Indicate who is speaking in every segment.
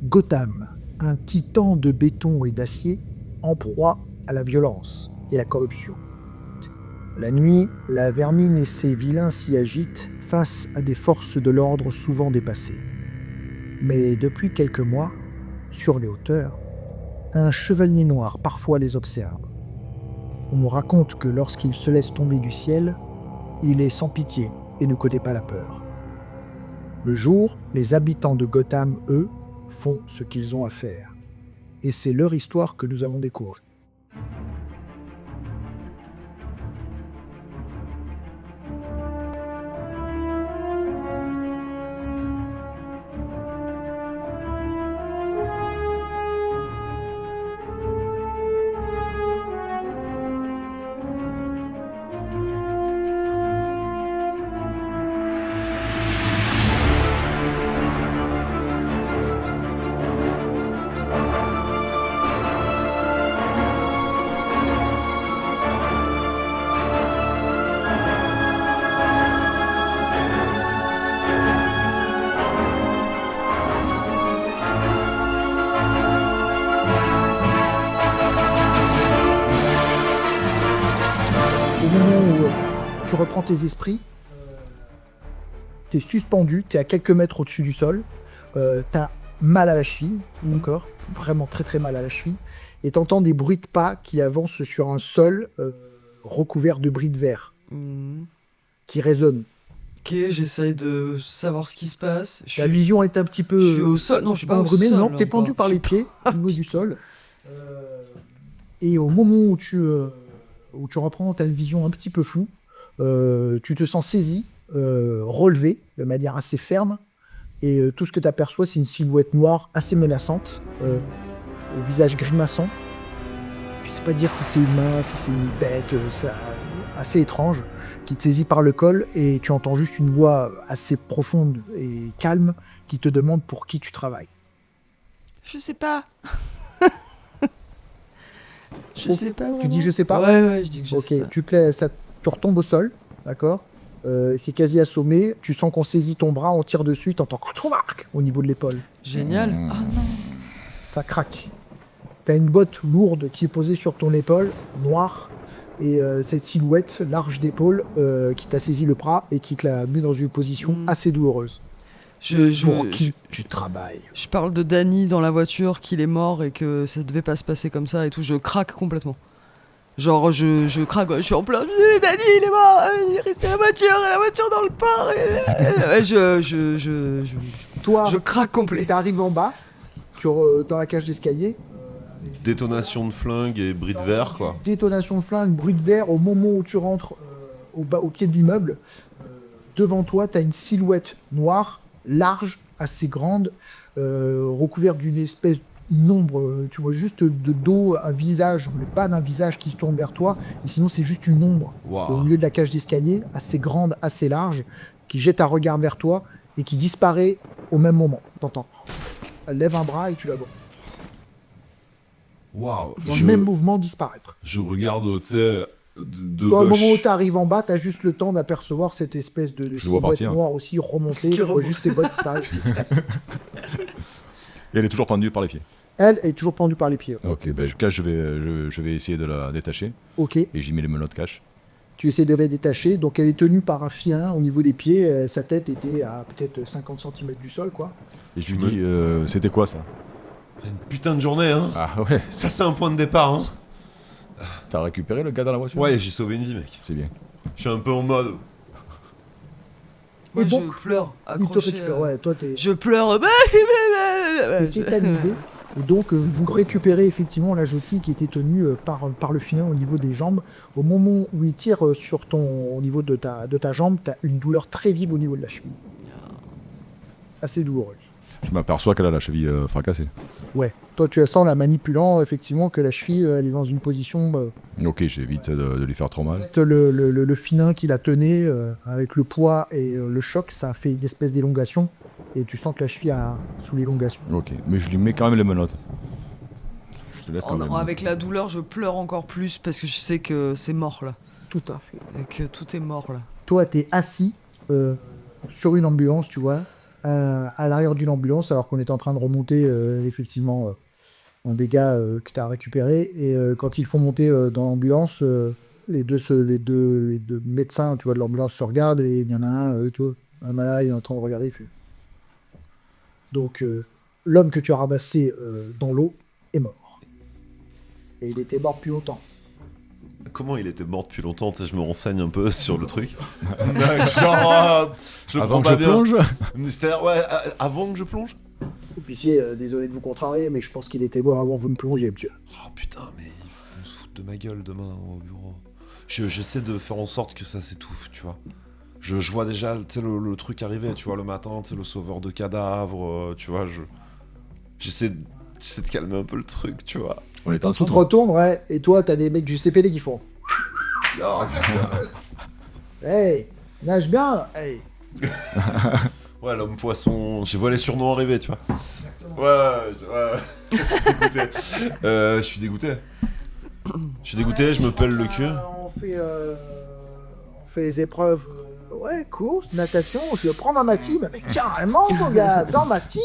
Speaker 1: Gotham, un titan de béton et d'acier en proie à la violence et la corruption. La nuit, la vermine et ses vilains s'y agitent face à des forces de l'ordre souvent dépassées. Mais depuis quelques mois, sur les hauteurs, un chevalier noir parfois les observe. On me raconte que lorsqu'il se laisse tomber du ciel, il est sans pitié et ne connaît pas la peur. Le jour, les habitants de Gotham, eux, font ce qu'ils ont à faire. Et c'est leur histoire que nous allons découvrir. Au moment où tu reprends tes esprits, t'es suspendu, t'es à quelques mètres au-dessus du sol, t'as mal à la cheville, encore, vraiment très très mal à la cheville, et t'entends des bruits de pas qui avancent sur un sol recouvert de bris de verre, qui résonnent.
Speaker 2: Ok, j'essaye de savoir ce qui se passe.
Speaker 1: La vision est un petit peu...
Speaker 2: Je suis au sol. Non, je suis pas au
Speaker 1: embrumée,
Speaker 2: sol.
Speaker 1: non, t'es pendu
Speaker 2: encore.
Speaker 1: par
Speaker 2: Je
Speaker 1: les
Speaker 2: suis
Speaker 1: pieds au niveau du sol. Et au moment où tu reprends ta vision un petit peu floue, tu te sens saisi, relevé de manière assez ferme, et tout ce que tu aperçois, c'est une silhouette noire assez menaçante, au visage grimaçant. Je sais pas dire si c'est humain, si c'est une bête, assez étrange, qui te saisit par le col, et tu entends juste une voix assez profonde et calme qui te demande pour qui tu travailles.
Speaker 2: Je sais pas. Je sais pas.
Speaker 1: Tu dis je sais pas ?
Speaker 2: Ouais, je dis que je sais pas.
Speaker 1: Ok, tu retombes au sol, d'accord ? Tu es quasi assommé, tu sens qu'on saisit ton bras, on tire dessus, t'entends marque au niveau de l'épaule.
Speaker 2: Génial. Ah non.
Speaker 1: Ça craque. T'as une botte lourde qui est posée sur ton épaule, noire, et cette silhouette large d'épaule qui t'a saisi le bras et qui te l'a mis dans une position assez douloureuse. Pour qui tu travailles ?
Speaker 2: Je parle de Danny dans la voiture, qu'il est mort et que ça devait pas se passer comme ça et tout. Je craque complètement. Genre, je craque, je suis en plein. Danny, il est mort, il est resté la voiture dans le port.
Speaker 1: Toi,
Speaker 2: je craque complet.
Speaker 1: T'arrives en bas, dans la cage d'escalier.
Speaker 3: Détonation de flingue et bris de verre, quoi.
Speaker 1: Détonation de flingue, bruit de verre. Au moment où tu rentres au pied de l'immeuble, devant toi, tu as une silhouette noire, large, assez grande, recouverte d'une espèce d'ombre. Tu vois juste de dos un visage, le bas d'un visage qui se tourne vers toi, et sinon c'est juste une ombre au milieu de la cage d'escalier, assez grande, assez large, qui jette un regard vers toi et qui disparaît au même moment. T'entends ? Elle lève un bras et tu la vois.
Speaker 4: Waouh.
Speaker 1: Dans le même mouvement, disparaître.
Speaker 4: Je regarde, tu sais, de
Speaker 1: Au
Speaker 4: gauche.
Speaker 1: moment où tu arrives en bas, tu as juste le temps d'apercevoir cette espèce de silhouette noire aussi remontée. Tu vois juste ses bottes disparaître.
Speaker 5: Et elle est toujours pendue par les pieds.
Speaker 1: Elle est toujours pendue par les pieds.
Speaker 5: Ok, ben je vais essayer de la détacher.
Speaker 1: Ok.
Speaker 5: Et j'y mets les menottes cash.
Speaker 1: Tu essaies de la détacher. Donc elle est tenue par un filin au niveau des pieds. Sa tête était à peut-être 50 cm du sol, quoi.
Speaker 5: Et je lui dis, c'était quoi ça ?
Speaker 3: Une putain de journée, hein.
Speaker 5: Ah ouais,
Speaker 3: Ça, c'est un point de départ, hein.
Speaker 5: t'as récupéré le gars dans la voiture ?
Speaker 3: Ouais, j'ai sauvé une vie, mec.
Speaker 5: C'est bien.
Speaker 3: Je suis un peu en mode...
Speaker 2: Moi,
Speaker 1: Et donc,
Speaker 2: je pleure.
Speaker 1: il te
Speaker 2: Accroché,
Speaker 1: récupère. Ouais, toi, t'es
Speaker 2: Je pleure.
Speaker 1: t'es tétanisé. Et donc, vous récupérez effectivement la jockey qui était tenue par le filin au niveau des jambes. Au moment où il tire au niveau de ta jambe, tu as une douleur très vive au niveau de la cheville. Assez douloureuse.
Speaker 5: Je m'aperçois qu'elle a la cheville fracassée.
Speaker 1: Ouais. Toi, tu sens la manipulant, effectivement, que la cheville, elle est dans une position...
Speaker 5: Ok, j'évite de lui faire trop mal.
Speaker 1: Le filin qui la tenait, avec le poids et le choc, ça a fait une espèce d'élongation. Et tu sens que la cheville a sous l'élongation.
Speaker 5: Ok, mais je lui mets quand même les menottes. Je te laisse quand
Speaker 2: Oh
Speaker 5: même.
Speaker 2: non, avec la douleur, je pleure encore plus parce que je sais que c'est mort là.
Speaker 1: Tout à fait.
Speaker 2: Et que tout est mort là.
Speaker 1: Toi, t'es assis sur une ambulance, tu vois. à l'arrière d'une ambulance alors qu'on était en train de remonter effectivement un des gars que tu as récupéré. Et quand ils font monter dans l'ambulance, les deux médecins, tu vois, de l'ambulance se regardent et il y en a un, tu vois, un malade, il est en train de regarder. Il fait... Donc, l'homme que tu as ramassé dans l'eau est mort. Et il était mort depuis longtemps.
Speaker 3: Comment il était mort depuis longtemps? Tu sais, je me renseigne un peu sur le truc. Genre, je le
Speaker 5: Avant
Speaker 3: prends
Speaker 5: que
Speaker 3: pas
Speaker 5: je
Speaker 3: bien.
Speaker 5: plonge.
Speaker 3: C'est-à-dire, ouais, avant que je plonge.
Speaker 1: Officier, désolé de vous contrarier, mais je pense qu'il était mort avant que vous me plongiez, monsieur.
Speaker 3: Oh putain, mais ils vont se foutre de ma gueule demain au bureau. J'essaie de faire en sorte que ça s'étouffe, tu vois. Je vois déjà le truc arriver, tu vois, le matin, tu sais, le sauveur de cadavres, tu vois, j'essaie de calmer un peu le truc, tu vois.
Speaker 5: On est
Speaker 1: Tu te
Speaker 5: ensemble.
Speaker 1: retournes, ouais, et toi, t'as des mecs du CPD qui font
Speaker 3: Non,
Speaker 1: hey, nage bien, hey.
Speaker 3: ouais, l'homme poisson, j'ai vu les surnoms arriver, tu vois. Ouais. Je suis dégoûté. Je suis dégoûté, je me pèle le cul.
Speaker 1: On fait les épreuves. Ouais, course, natation, je le prends dans ma team. Mais carrément, mon gars, dans ma team.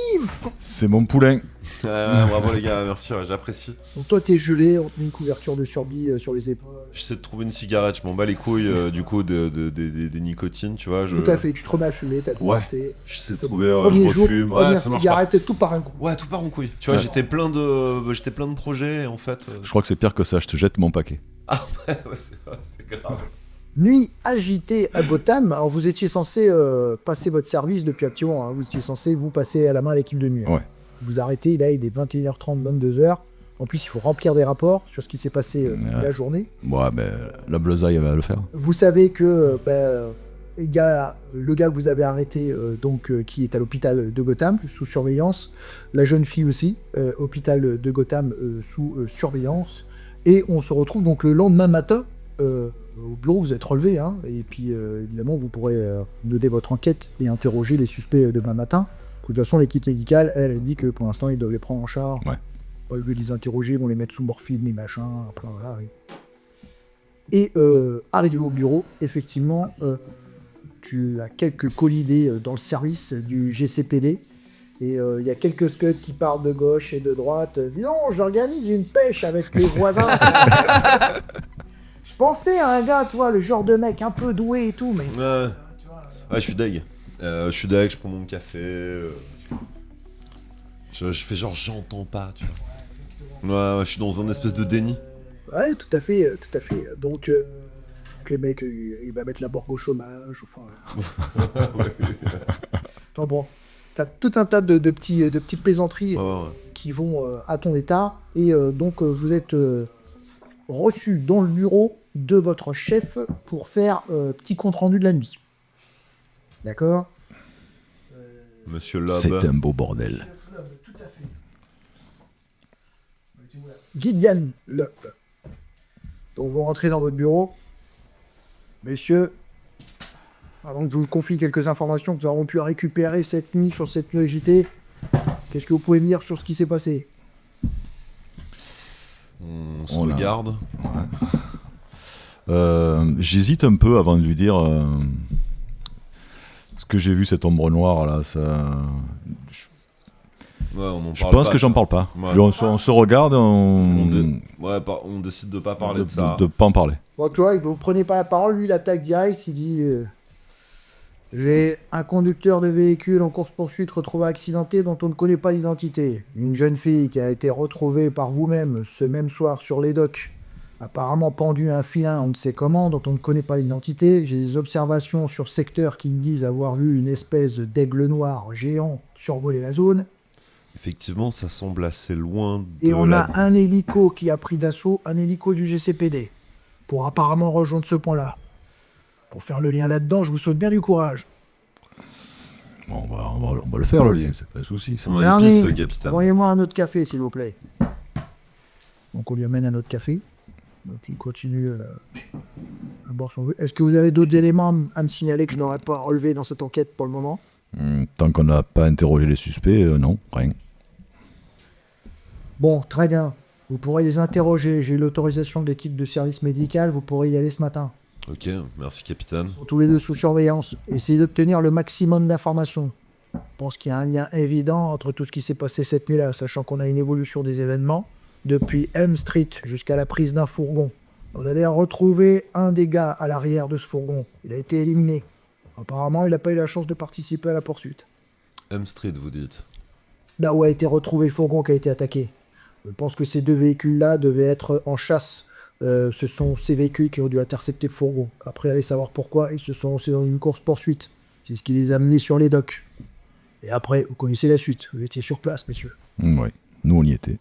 Speaker 5: C'est mon poulain.
Speaker 3: Bravo les gars, merci, ouais, j'apprécie.
Speaker 1: Donc toi, t'es gelé, on te met une couverture de survie sur les épaules.
Speaker 3: J'essaie de trouver une cigarette, je m'en bats les couilles du coup des nicotines, tu vois.
Speaker 1: Tout à fait, tu te remets à fumer, t'as
Speaker 3: Ouais.
Speaker 1: droité.
Speaker 3: J'essaie de
Speaker 1: C'est
Speaker 3: trouver,
Speaker 1: bon.
Speaker 3: je
Speaker 1: Premier jour,
Speaker 3: refume, ouais,
Speaker 1: première
Speaker 3: ça marche
Speaker 1: cigarette, tout par un coup.
Speaker 3: pas. Ouais, tout part en couille. Tu vois,
Speaker 5: Ouais.
Speaker 3: j'étais plein de projets en fait.
Speaker 5: Je crois que c'est pire que ça, je te jette mon paquet.
Speaker 3: Ouais, c'est grave.
Speaker 1: Nuit agitée à Gotham. Alors vous étiez censé passer votre service depuis un petit moment. Hein. Vous étiez censé vous passer à la main à l'équipe de nuit. Hein.
Speaker 5: Ouais.
Speaker 1: Vous arrêtez, là il est 21h30, 22h. En plus il faut remplir des rapports sur ce qui s'est passé la journée.
Speaker 5: Ouais, ben la bleusaille va le faire.
Speaker 1: Vous savez que le gars que vous avez arrêté, qui est à l'hôpital de Gotham, sous surveillance, la jeune fille aussi, hôpital de Gotham sous surveillance. Et on se retrouve donc le lendemain matin, au bureau, vous êtes relevé, hein, et puis évidemment vous pourrez mener votre enquête et interroger les suspects demain matin. De toute façon, l'équipe médicale, elle dit que pour l'instant, ils doivent les prendre en charge.
Speaker 5: Ouais.
Speaker 1: Au lieu de les interroger, ils vont les mettre sous morphine, les machins, après, voilà. Et arrivé au bureau, effectivement, tu as quelques colidés dans le service du GCPD. Et il y a quelques scuds qui partent de gauche et de droite. Non, j'organise une pêche avec les voisins. Je pensais à un gars, toi, le genre de mec un peu doué et tout, mais...
Speaker 3: Ouais, je suis deg. Je prends mon café. Je fais genre j'entends pas, tu vois. Ouais, je suis dans un espèce de déni.
Speaker 1: Ouais, tout à fait. Donc, les mecs, il va mettre la borgue au chômage, enfin... Enfin bon, t'as tout un tas de petites plaisanteries
Speaker 3: Ouais.
Speaker 1: qui vont à ton état, et donc vous êtes reçu dans le bureau de votre chef pour faire petit compte-rendu de la nuit. D'accord?
Speaker 3: Monsieur Loeb.
Speaker 5: C'est un beau bordel.
Speaker 1: Tout à fait. Gideon Loeb. Donc vous rentrez dans votre bureau. Messieurs, avant que je vous confie quelques informations que nous avons pu récupérer cette nuit sur cette nuit agitée, qu'est-ce que vous pouvez me dire sur ce qui s'est passé?
Speaker 3: On se
Speaker 5: On a-
Speaker 3: regarde.
Speaker 5: J'hésite un peu avant de lui dire ce que j'ai vu, cette ombre noire là.
Speaker 3: Ouais, on en
Speaker 5: Je
Speaker 3: parle
Speaker 5: pense
Speaker 3: pas,
Speaker 5: que j'en
Speaker 3: ça.
Speaker 5: parle pas.
Speaker 3: Ouais.
Speaker 5: On se regarde,
Speaker 3: On décide de pas parler de ça.
Speaker 5: de pas en parler.
Speaker 1: Bon, tu vois, vous prenez pas la parole, lui il attaque direct, il dit j'ai un conducteur de véhicule en course-poursuite retrouvé accidenté dont on ne connaît pas l'identité. Une jeune fille qui a été retrouvée par vous-même ce même soir sur les docks, apparemment pendue à un filin on ne sait comment, dont on ne connaît pas l'identité. J'ai des observations sur le secteur qui me disent avoir vu une espèce d'aigle noir géant survoler la zone.
Speaker 3: Effectivement, ça semble assez loin de
Speaker 1: Et on
Speaker 3: la...
Speaker 1: a un hélico qui a pris d'assaut, un hélico du GCPD, pour apparemment rejoindre ce point-là. Pour faire le lien là-dedans, je vous souhaite bien du courage.
Speaker 5: Bon, on va le faire le lien, c'est pas un souci. Ça.
Speaker 3: Ouais,
Speaker 1: Bernie,
Speaker 3: épice, capitaine.
Speaker 1: envoyez-moi un autre café, s'il vous plaît. Donc on lui amène un autre café. Donc il continue à boire son... Est-ce que vous avez d'autres éléments à me signaler que je n'aurais pas relevé dans cette enquête pour le moment?
Speaker 5: Tant qu'on n'a pas interrogé les suspects, non, rien.
Speaker 1: Bon, très bien. Vous pourrez les interroger. J'ai eu l'autorisation de l'équipe de service médical. Vous pourrez y aller ce matin.
Speaker 3: Ok, merci capitaine.
Speaker 1: Ils sont tous les deux sous surveillance. Essayez d'obtenir le maximum d'informations. Je pense qu'il y a un lien évident entre tout ce qui s'est passé cette nuit-là, sachant qu'on a une évolution des événements depuis Elm Street jusqu'à la prise d'un fourgon. On allait retrouver un des gars à l'arrière de ce fourgon. Il a été éliminé. Apparemment, il n'a pas eu la chance de participer à la poursuite.
Speaker 3: M Street, vous dites.
Speaker 1: Là où a été retrouvé le fourgon qui a été attaqué. Je pense que ces deux véhicules-là devaient être en chasse. Ce sont ces véhicules qui ont dû intercepter le fourgon. Après, allez savoir pourquoi, ils se sont lancés dans une course-poursuite. C'est ce qui les a menés sur les docks. Et après, vous connaissez la suite. Vous étiez sur place, messieurs.
Speaker 5: Ouais, nous on y était.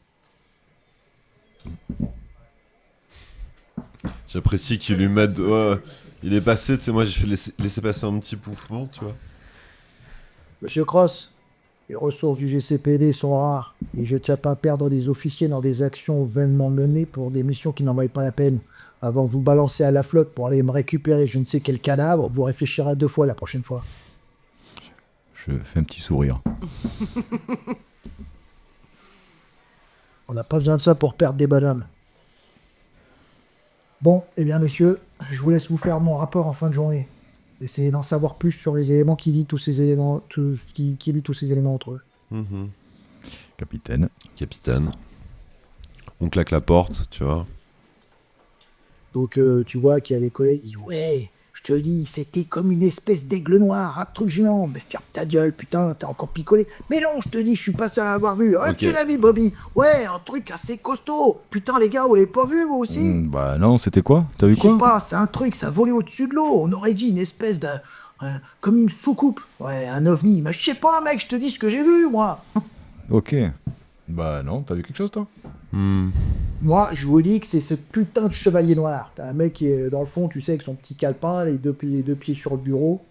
Speaker 3: J'apprécie qu'il lui mette... ouais, il est passé, tu sais, moi j'ai fait laisser passer un petit pouffement, tu vois.
Speaker 1: Monsieur Cross, les ressources du GCPD sont rares. Et je ne tiens pas à perdre des officiers dans des actions vainement menées pour des missions qui n'en valent pas la peine. Avant de vous balancer à la flotte pour aller me récupérer je ne sais quel cadavre, vous réfléchirez 2 fois la prochaine fois.
Speaker 5: Je fais un petit sourire.
Speaker 1: On n'a pas besoin de ça pour perdre des bonhommes. Bon, eh bien messieurs, je vous laisse vous faire mon rapport en fin de journée. Essayez d'en savoir plus sur les éléments qui lient tous ces éléments, qui lient tous ces éléments entre eux.
Speaker 3: Mhm.
Speaker 5: Capitaine.
Speaker 3: Capitaine. On claque la porte, tu vois.
Speaker 1: Donc tu vois qu'il y a les collègues, ils disent ouais, je te dis, c'était comme une espèce d'aigle noir, un truc géant. Mais ferme ta gueule, putain, t'as encore picolé. Mais non, je te dis, je suis pas seul à l'avoir vu. Ah,
Speaker 3: Ok.
Speaker 1: tu l'as vu, Bobby? Ouais, un truc assez costaud. Putain, les gars, vous l'avez pas vu, vous aussi?
Speaker 5: Bah non, c'était quoi? T'as vu
Speaker 1: Je sais
Speaker 5: quoi?
Speaker 1: pas, c'est un truc, ça volait au-dessus de l'eau. On aurait dit une espèce de... comme une soucoupe. Ouais, un ovni. Mais je sais pas, mec, je te dis ce que j'ai vu, moi.
Speaker 5: Ok. Bah non, t'as vu quelque chose toi?
Speaker 3: Hmm.
Speaker 1: Moi, je vous dis que c'est ce putain de chevalier noir. T'as un mec qui est dans le fond, tu sais, avec son petit calepin, les deux pieds sur le bureau.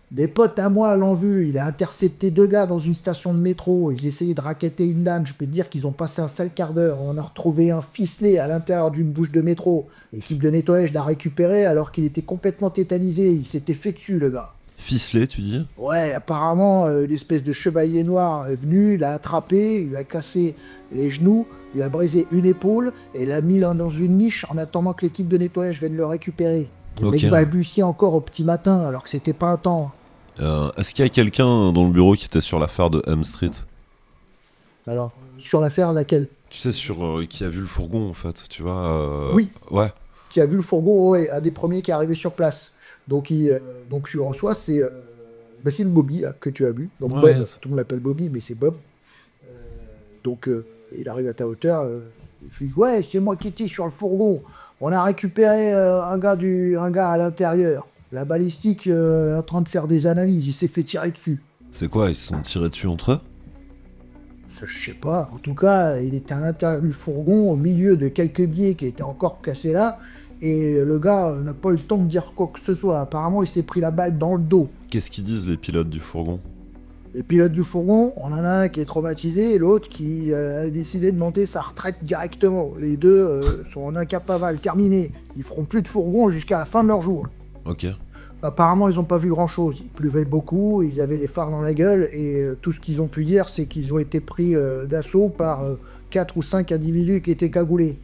Speaker 1: Des potes à moi l'ont vu, il a intercepté 2 gars dans une station de métro, ils essayaient de racketter une dame, je peux te dire qu'ils ont passé un sale quart d'heure, on a retrouvé un ficelé à l'intérieur d'une bouche de métro. L'équipe de nettoyage l'a récupéré alors qu'il était complètement tétanisé, il s'était fait dessus le gars.
Speaker 3: Ficelé, tu dis?
Speaker 1: Ouais, apparemment, l'espèce de chevalier noir est venu, l'a attrapé, il lui a cassé les genoux, lui a brisé une épaule et l'a mis dans une niche en attendant que l'équipe de nettoyage vienne le récupérer. Le
Speaker 3: Ok.
Speaker 1: mec balbutiait encore au petit matin alors que c'était pas un temps.
Speaker 3: Est-ce qu'il y a quelqu'un dans le bureau qui était sur l'affaire de M Street?
Speaker 1: Alors, sur l'affaire laquelle?
Speaker 3: Tu sais, sur qui a vu le fourgon, en fait, tu vois.
Speaker 1: Oui.
Speaker 3: Ouais.
Speaker 1: Qui a vu le fourgon, ouais, un des premiers qui est arrivé sur place. Donc, donc je reçois, c'est le Bobby là, que tu as vu. Donc
Speaker 3: Ouais,
Speaker 1: Bob,
Speaker 3: c'est-
Speaker 1: tout le monde l'appelle Bobby, mais c'est Bob. Donc il arrive à ta hauteur. Il dit, ouais, c'est moi qui étais sur le fourgon. On a récupéré un gars à l'intérieur. La balistique est en train de faire des analyses. Il s'est fait tirer dessus.
Speaker 3: C'est quoi, ils se sont tirés dessus entre eux?
Speaker 1: Ça, je sais pas. En tout cas, il était à l'intérieur du fourgon, au milieu de quelques billets qui étaient encore cassés là. Et le gars n'a pas eu le temps de dire quoi que ce soit. Apparemment, il s'est pris la balle dans le dos.
Speaker 3: Qu'est-ce qu'ils disent, les pilotes du fourgon?
Speaker 1: Les pilotes du fourgon, on en a un qui est traumatisé et l'autre qui a décidé de monter sa retraite directement. Les deux sont en incapables, terminés. Ils feront plus de fourgon jusqu'à la fin de leur jour.
Speaker 3: Ok.
Speaker 1: Apparemment, ils n'ont pas vu grand-chose. Il pleuvait beaucoup, ils avaient les phares dans la gueule et tout ce qu'ils ont pu dire, c'est qu'ils ont été pris d'assaut par 4 ou 5 individus qui étaient cagoulés.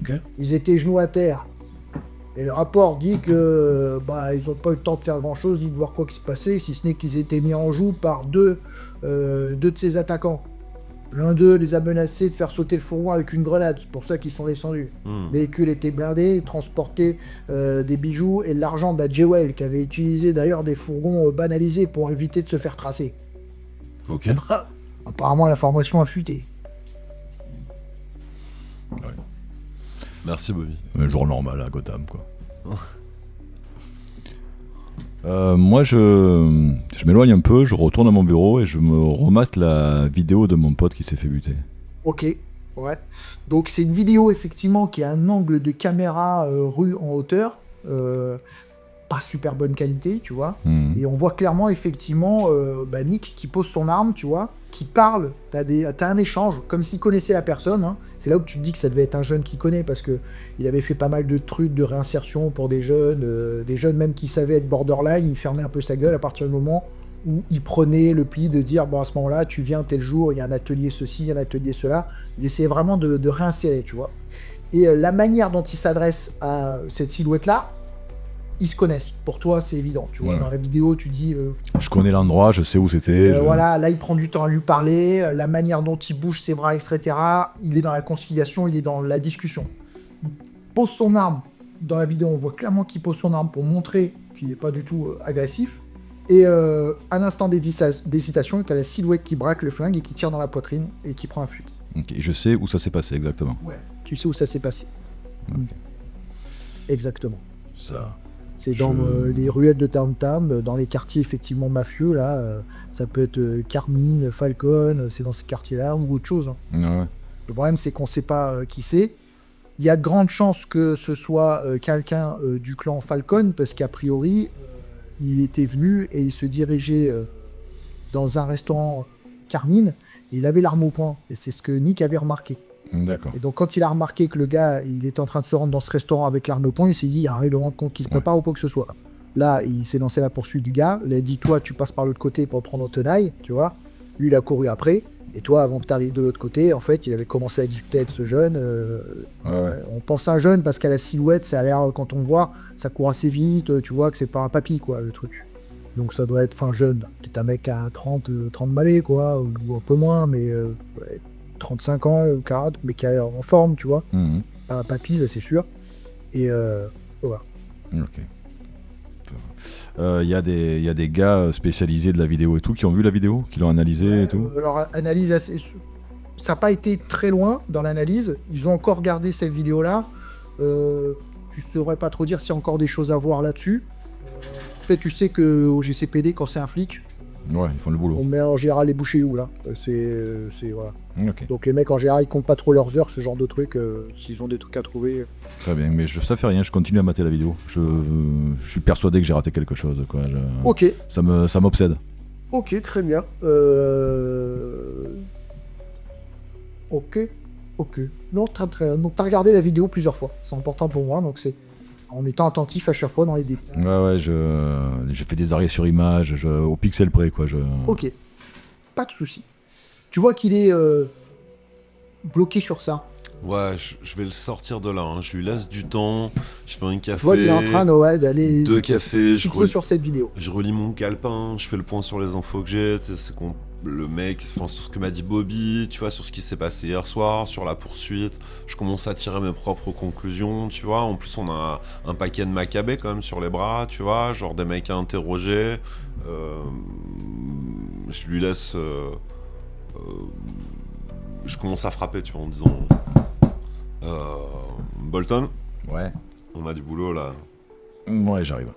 Speaker 3: Ok.
Speaker 1: Ils étaient genoux à terre. Et le rapport dit que ils n'ont pas eu le temps de faire grand-chose, ni de voir quoi qui se passait, si ce n'est qu'ils étaient mis en joue par deux de ces attaquants. L'un d'eux les a menacés de faire sauter le fourgon avec une grenade, c'est pour ça qu'ils sont descendus.
Speaker 3: Hmm.
Speaker 1: Le véhicule était blindé, il transportait des bijoux et de l'argent de la Jewel, qui avait utilisé d'ailleurs des fourgons banalisés pour éviter de se faire tracer.
Speaker 3: Ok.
Speaker 1: Apparemment, l'information a fuité.
Speaker 3: Merci, Bobby.
Speaker 5: Un jour normal à Gotham, quoi. Moi, je m'éloigne un peu, je retourne à mon bureau et je me remate la vidéo de mon pote qui s'est fait buter.
Speaker 1: Ok, ouais. Donc c'est une vidéo effectivement qui a un angle de caméra rue en hauteur. Pas super bonne qualité, tu vois. Et on voit clairement effectivement Nick qui pose son arme, tu vois, qui parle. T'as un échange, comme s'il connaissait la personne. Hein. C'est là où tu te dis que ça devait être un jeune qui connaît, parce que il avait fait pas mal de trucs de réinsertion pour des jeunes même qui savaient être borderline. Il fermait un peu sa gueule à partir du moment où il prenait le pli de dire, bon, à ce moment-là, tu viens tel jour, il y a un atelier ceci, il y a un atelier cela. Il essayait vraiment de réinsérer, tu vois. Et la manière dont il s'adresse à cette silhouette-là, ils se connaissent. Pour toi, c'est évident. Tu vois,
Speaker 5: Ouais.
Speaker 1: dans la vidéo, tu dis,
Speaker 5: Je connais l'endroit, je sais où c'était.
Speaker 1: voilà, là, il prend du temps à lui parler, la manière dont il bouge ses bras, etc. Il est dans la conciliation, il est dans la discussion. Il pose son arme. Dans la vidéo, on voit clairement qu'il pose son arme pour montrer qu'il n'est pas du tout agressif. Et à l'instant d'hésitation, tu as la silhouette qui braque le flingue et qui tire dans la poitrine et qui prend un fuite.
Speaker 5: Ok, je sais où ça s'est passé exactement.
Speaker 1: Ouais. Tu sais où ça s'est passé.
Speaker 5: Ok.
Speaker 1: Exactement.
Speaker 5: Ça.
Speaker 1: C'est dans les ruelles de Tam Tam, dans les quartiers effectivement mafieux, là. Ça peut être Carmine, Falcon, c'est dans ces quartiers-là, ou autre chose. Hein.
Speaker 5: Ouais.
Speaker 1: Le problème, c'est qu'on ne sait pas qui c'est. Il y a de grandes chances que ce soit quelqu'un du clan Falcon, parce qu'a priori, il était venu et il se dirigeait dans un restaurant Carmine, et il avait l'arme au poing. Et c'est ce que Nick avait remarqué.
Speaker 5: D'accord.
Speaker 1: Et donc, quand il a remarqué que le gars, il était en train de se rendre dans ce restaurant avec l'arme au poing, il s'est dit, il y a un règlement de compte qui se prépare ou quoi que ce soit. Là, il s'est lancé à la poursuite du gars. Il a dit, toi, tu passes par l'autre côté pour prendre en tenaille, tu vois. Lui, il a couru après. Et toi, avant que tu arrives de l'autre côté, en fait, il avait commencé à discuter avec ce jeune. On pense à un jeune parce qu'à la silhouette, ça a l'air, quand on voit, ça court assez vite, tu vois que c'est pas un papy, quoi, le truc. Donc ça doit être fin jeune. Peut-être un mec à 30 balais, quoi, ou un peu moins, mais 35 ans, 40, mais qui est en forme, tu vois.
Speaker 5: Mhm.
Speaker 1: Pas un papy, ça c'est sûr. Et voilà.
Speaker 5: Ok. Il y a des gars spécialisés de la vidéo et tout qui ont vu la vidéo, qui l'ont analysée et tout.
Speaker 1: Alors, analyse assez... Ça n'a pas été très loin dans l'analyse. Ils ont encore regardé cette vidéo-là. Tu saurais pas trop dire s'il y a encore des choses à voir là-dessus. Peut-être tu sais qu'au GCPD, quand c'est un flic,
Speaker 5: Ouais, ils font le boulot.
Speaker 1: on met en général les bouchées où là. Voilà.
Speaker 5: Ok,
Speaker 1: Donc les mecs en général ils comptent pas trop leurs heures, ce genre de trucs, s'ils ont des trucs à trouver.
Speaker 5: très bien. Mais ça fait rien, je continue à mater la vidéo. Je suis persuadé que j'ai raté quelque chose, quoi.
Speaker 1: Ok,
Speaker 5: Ça m'obsède.
Speaker 1: ok, très bien. Ok. Non, très bien. Donc t'as regardé la vidéo plusieurs fois, c'est important pour moi, donc c'est en étant attentif à chaque fois dans les détails.
Speaker 5: Ouais, j'ai fait des arrêts sur image, au pixel près, quoi.
Speaker 1: Ok, pas de souci. Tu vois qu'il est bloqué sur ça.
Speaker 3: Ouais, je vais le sortir de là. Hein. Je lui laisse du temps. Je fais un
Speaker 1: Tu vois qu'il est en
Speaker 3: café,
Speaker 1: train d'aller
Speaker 3: deux cafés.
Speaker 1: fixer sur cette vidéo.
Speaker 3: Je relis mon calepin. Je fais le point sur les infos que j'ai. Tu sais, c'est le mec, enfin, sur ce que m'a dit Bobby, tu vois, sur ce qui s'est passé hier soir, sur la poursuite. Je commence à tirer mes propres conclusions, tu vois. En plus, on a un paquet de macabées quand même sur les bras, tu vois, genre des mecs à interroger. Je lui laisse. Je commence à frapper, tu vois, en disant Bolton,
Speaker 5: Ouais.
Speaker 3: on a du boulot là.
Speaker 5: Ouais, j'arrive.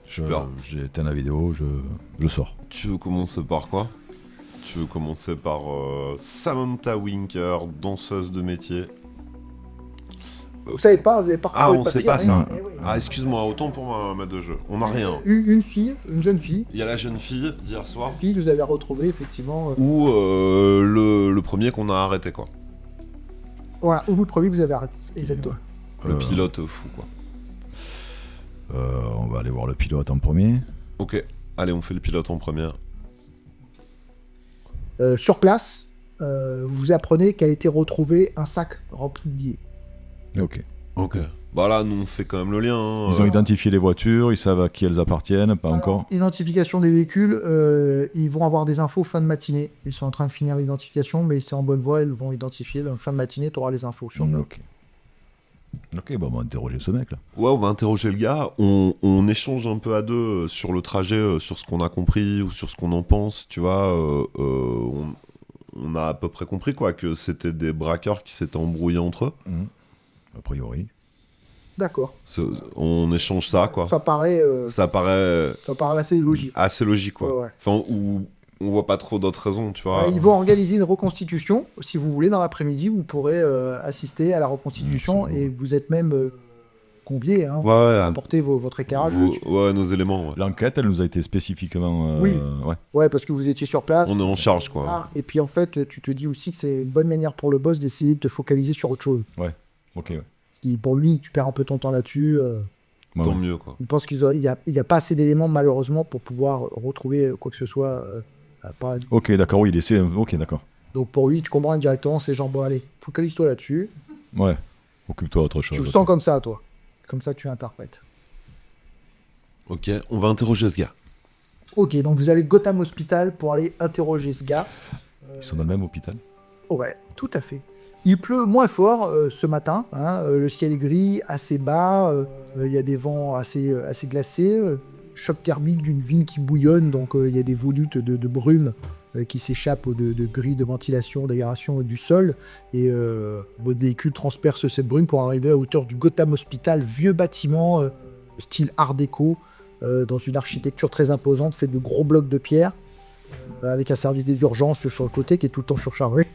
Speaker 3: Super.
Speaker 5: J'ai éteint la vidéo, je sors.
Speaker 3: Tu veux commencer par quoi? Tu veux commencer par Samantha Winker, danseuse de métier.
Speaker 1: Vous savez pas, vous avez pas
Speaker 3: Ah,
Speaker 1: retrouvé
Speaker 3: on
Speaker 1: le
Speaker 3: sait
Speaker 1: papier,
Speaker 3: pas
Speaker 1: hein.
Speaker 3: ça.
Speaker 1: Eh oui.
Speaker 3: Ah, excuse-moi, autant pour ma de jeu. On n'a rien.
Speaker 1: Une fille, une jeune fille,
Speaker 3: Il y a la jeune fille d'hier soir.
Speaker 1: vous avez retrouvé effectivement.
Speaker 3: Ou le premier qu'on a arrêté, quoi.
Speaker 1: Voilà, au bout de premier, vous avez arrêté. Exactement.
Speaker 3: Le pilote fou, quoi.
Speaker 5: On va aller voir le pilote en premier.
Speaker 3: Ok, allez, on fait le pilote en première.
Speaker 1: Sur place, vous apprenez qu'a été retrouvé un sac rempli de billets.
Speaker 5: Ok.
Speaker 3: Ok. Bah là, nous, on fait quand même le lien. Hein.
Speaker 5: Ils ont identifié les voitures, ils savent à qui elles appartiennent, pas encore.
Speaker 1: Identification des véhicules, ils vont avoir des infos fin de matinée. Ils sont en train de finir l'identification, mais c'est en bonne voie, ils vont identifier. En fin de matinée, tu auras les infos sur nous.
Speaker 5: Ok. Ok, bah on va interroger ce mec là.
Speaker 3: Ouais, on va interroger le gars. On échange un peu à deux sur le trajet, sur ce qu'on a compris ou sur ce qu'on en pense. Tu vois, on a à peu près compris quoi que c'était des braqueurs qui s'étaient embrouillés entre eux.
Speaker 5: A priori.
Speaker 1: D'accord.
Speaker 3: On échange ça quoi.
Speaker 1: Ça paraît
Speaker 3: Ça paraît
Speaker 1: assez logique.
Speaker 3: assez logique quoi.
Speaker 1: Ouais.
Speaker 3: Enfin, où on voit pas trop d'autres raisons, tu vois.
Speaker 1: Ils vont organiser une reconstitution. Si vous voulez, dans l'après-midi, vous pourrez assister à la reconstitution et vous êtes même conviés hein,
Speaker 3: Ouais,
Speaker 1: à porter votre éclairage.
Speaker 3: ouais, nos éléments. Ouais.
Speaker 5: L'enquête, elle nous a été spécifiquement.
Speaker 1: Oui.
Speaker 5: Ouais.
Speaker 1: Ouais, parce que vous étiez sur place.
Speaker 3: On est en charge quoi.
Speaker 1: Ah, et puis en fait, tu te dis aussi que c'est une bonne manière pour le boss d'essayer de te focaliser sur autre chose.
Speaker 5: Ok, ouais.
Speaker 1: Parce que pour lui, tu perds un peu ton temps là-dessus.
Speaker 5: Ouais,
Speaker 3: Tant
Speaker 5: ouais.
Speaker 3: mieux quoi.
Speaker 1: Je pense qu'il n'y a pas assez d'éléments, malheureusement, pour pouvoir retrouver quoi que ce soit.
Speaker 5: Ok, d'accord, oui, ok, d'accord.
Speaker 1: Donc pour lui, tu comprends directement, c'est genre, bon, allez, focalise-toi là-dessus.
Speaker 5: Ouais. Occupe-toi autre chose.
Speaker 1: Tu le sens comme ça, toi. Comme ça, tu interprètes.
Speaker 3: Ok, on va interroger ce gars.
Speaker 1: Ok, donc vous allez Gotham Hospital pour aller interroger ce gars.
Speaker 5: Ils sont dans le même hôpital.
Speaker 1: Ouais, tout à fait. Il pleut moins fort ce matin, hein, le ciel est gris, assez bas, il y a des vents assez glacés, choc thermique d'une ville qui bouillonne, donc il y a des volutes de brume qui s'échappent de grilles de ventilation, d'aération du sol, et votre véhicule transperce cette brume pour arriver à hauteur du Gotham Hospital, vieux bâtiment, style art déco, dans une architecture très imposante, faite de gros blocs de pierre, avec un service des urgences sur le côté qui est tout le temps surchargé.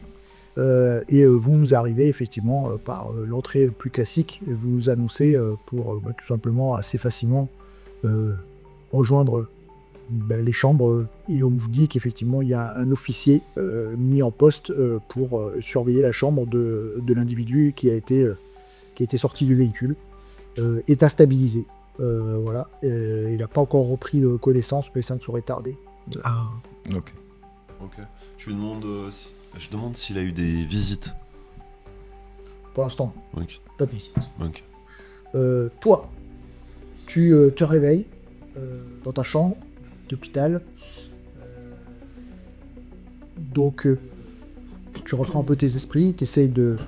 Speaker 1: Vous arrivez effectivement par l'entrée plus classique, et vous nous annoncez pour tout simplement assez facilement rejoindre les chambres, et on vous dit qu'effectivement il y a un officier mis en poste pour surveiller la chambre de l'individu qui a été sorti du véhicule, état stabilisé. Voilà, il n'a pas encore repris connaissance, mais ça ne saurait tarder.
Speaker 5: Ok.
Speaker 3: Ok. Je demande s'il a eu des visites.
Speaker 1: Pour l'instant,
Speaker 3: Ok.
Speaker 1: pas de visite.
Speaker 3: Ok.
Speaker 1: Toi, tu te réveilles dans ta chambre d'hôpital. Donc, tu reprends un peu tes esprits, tu essayes de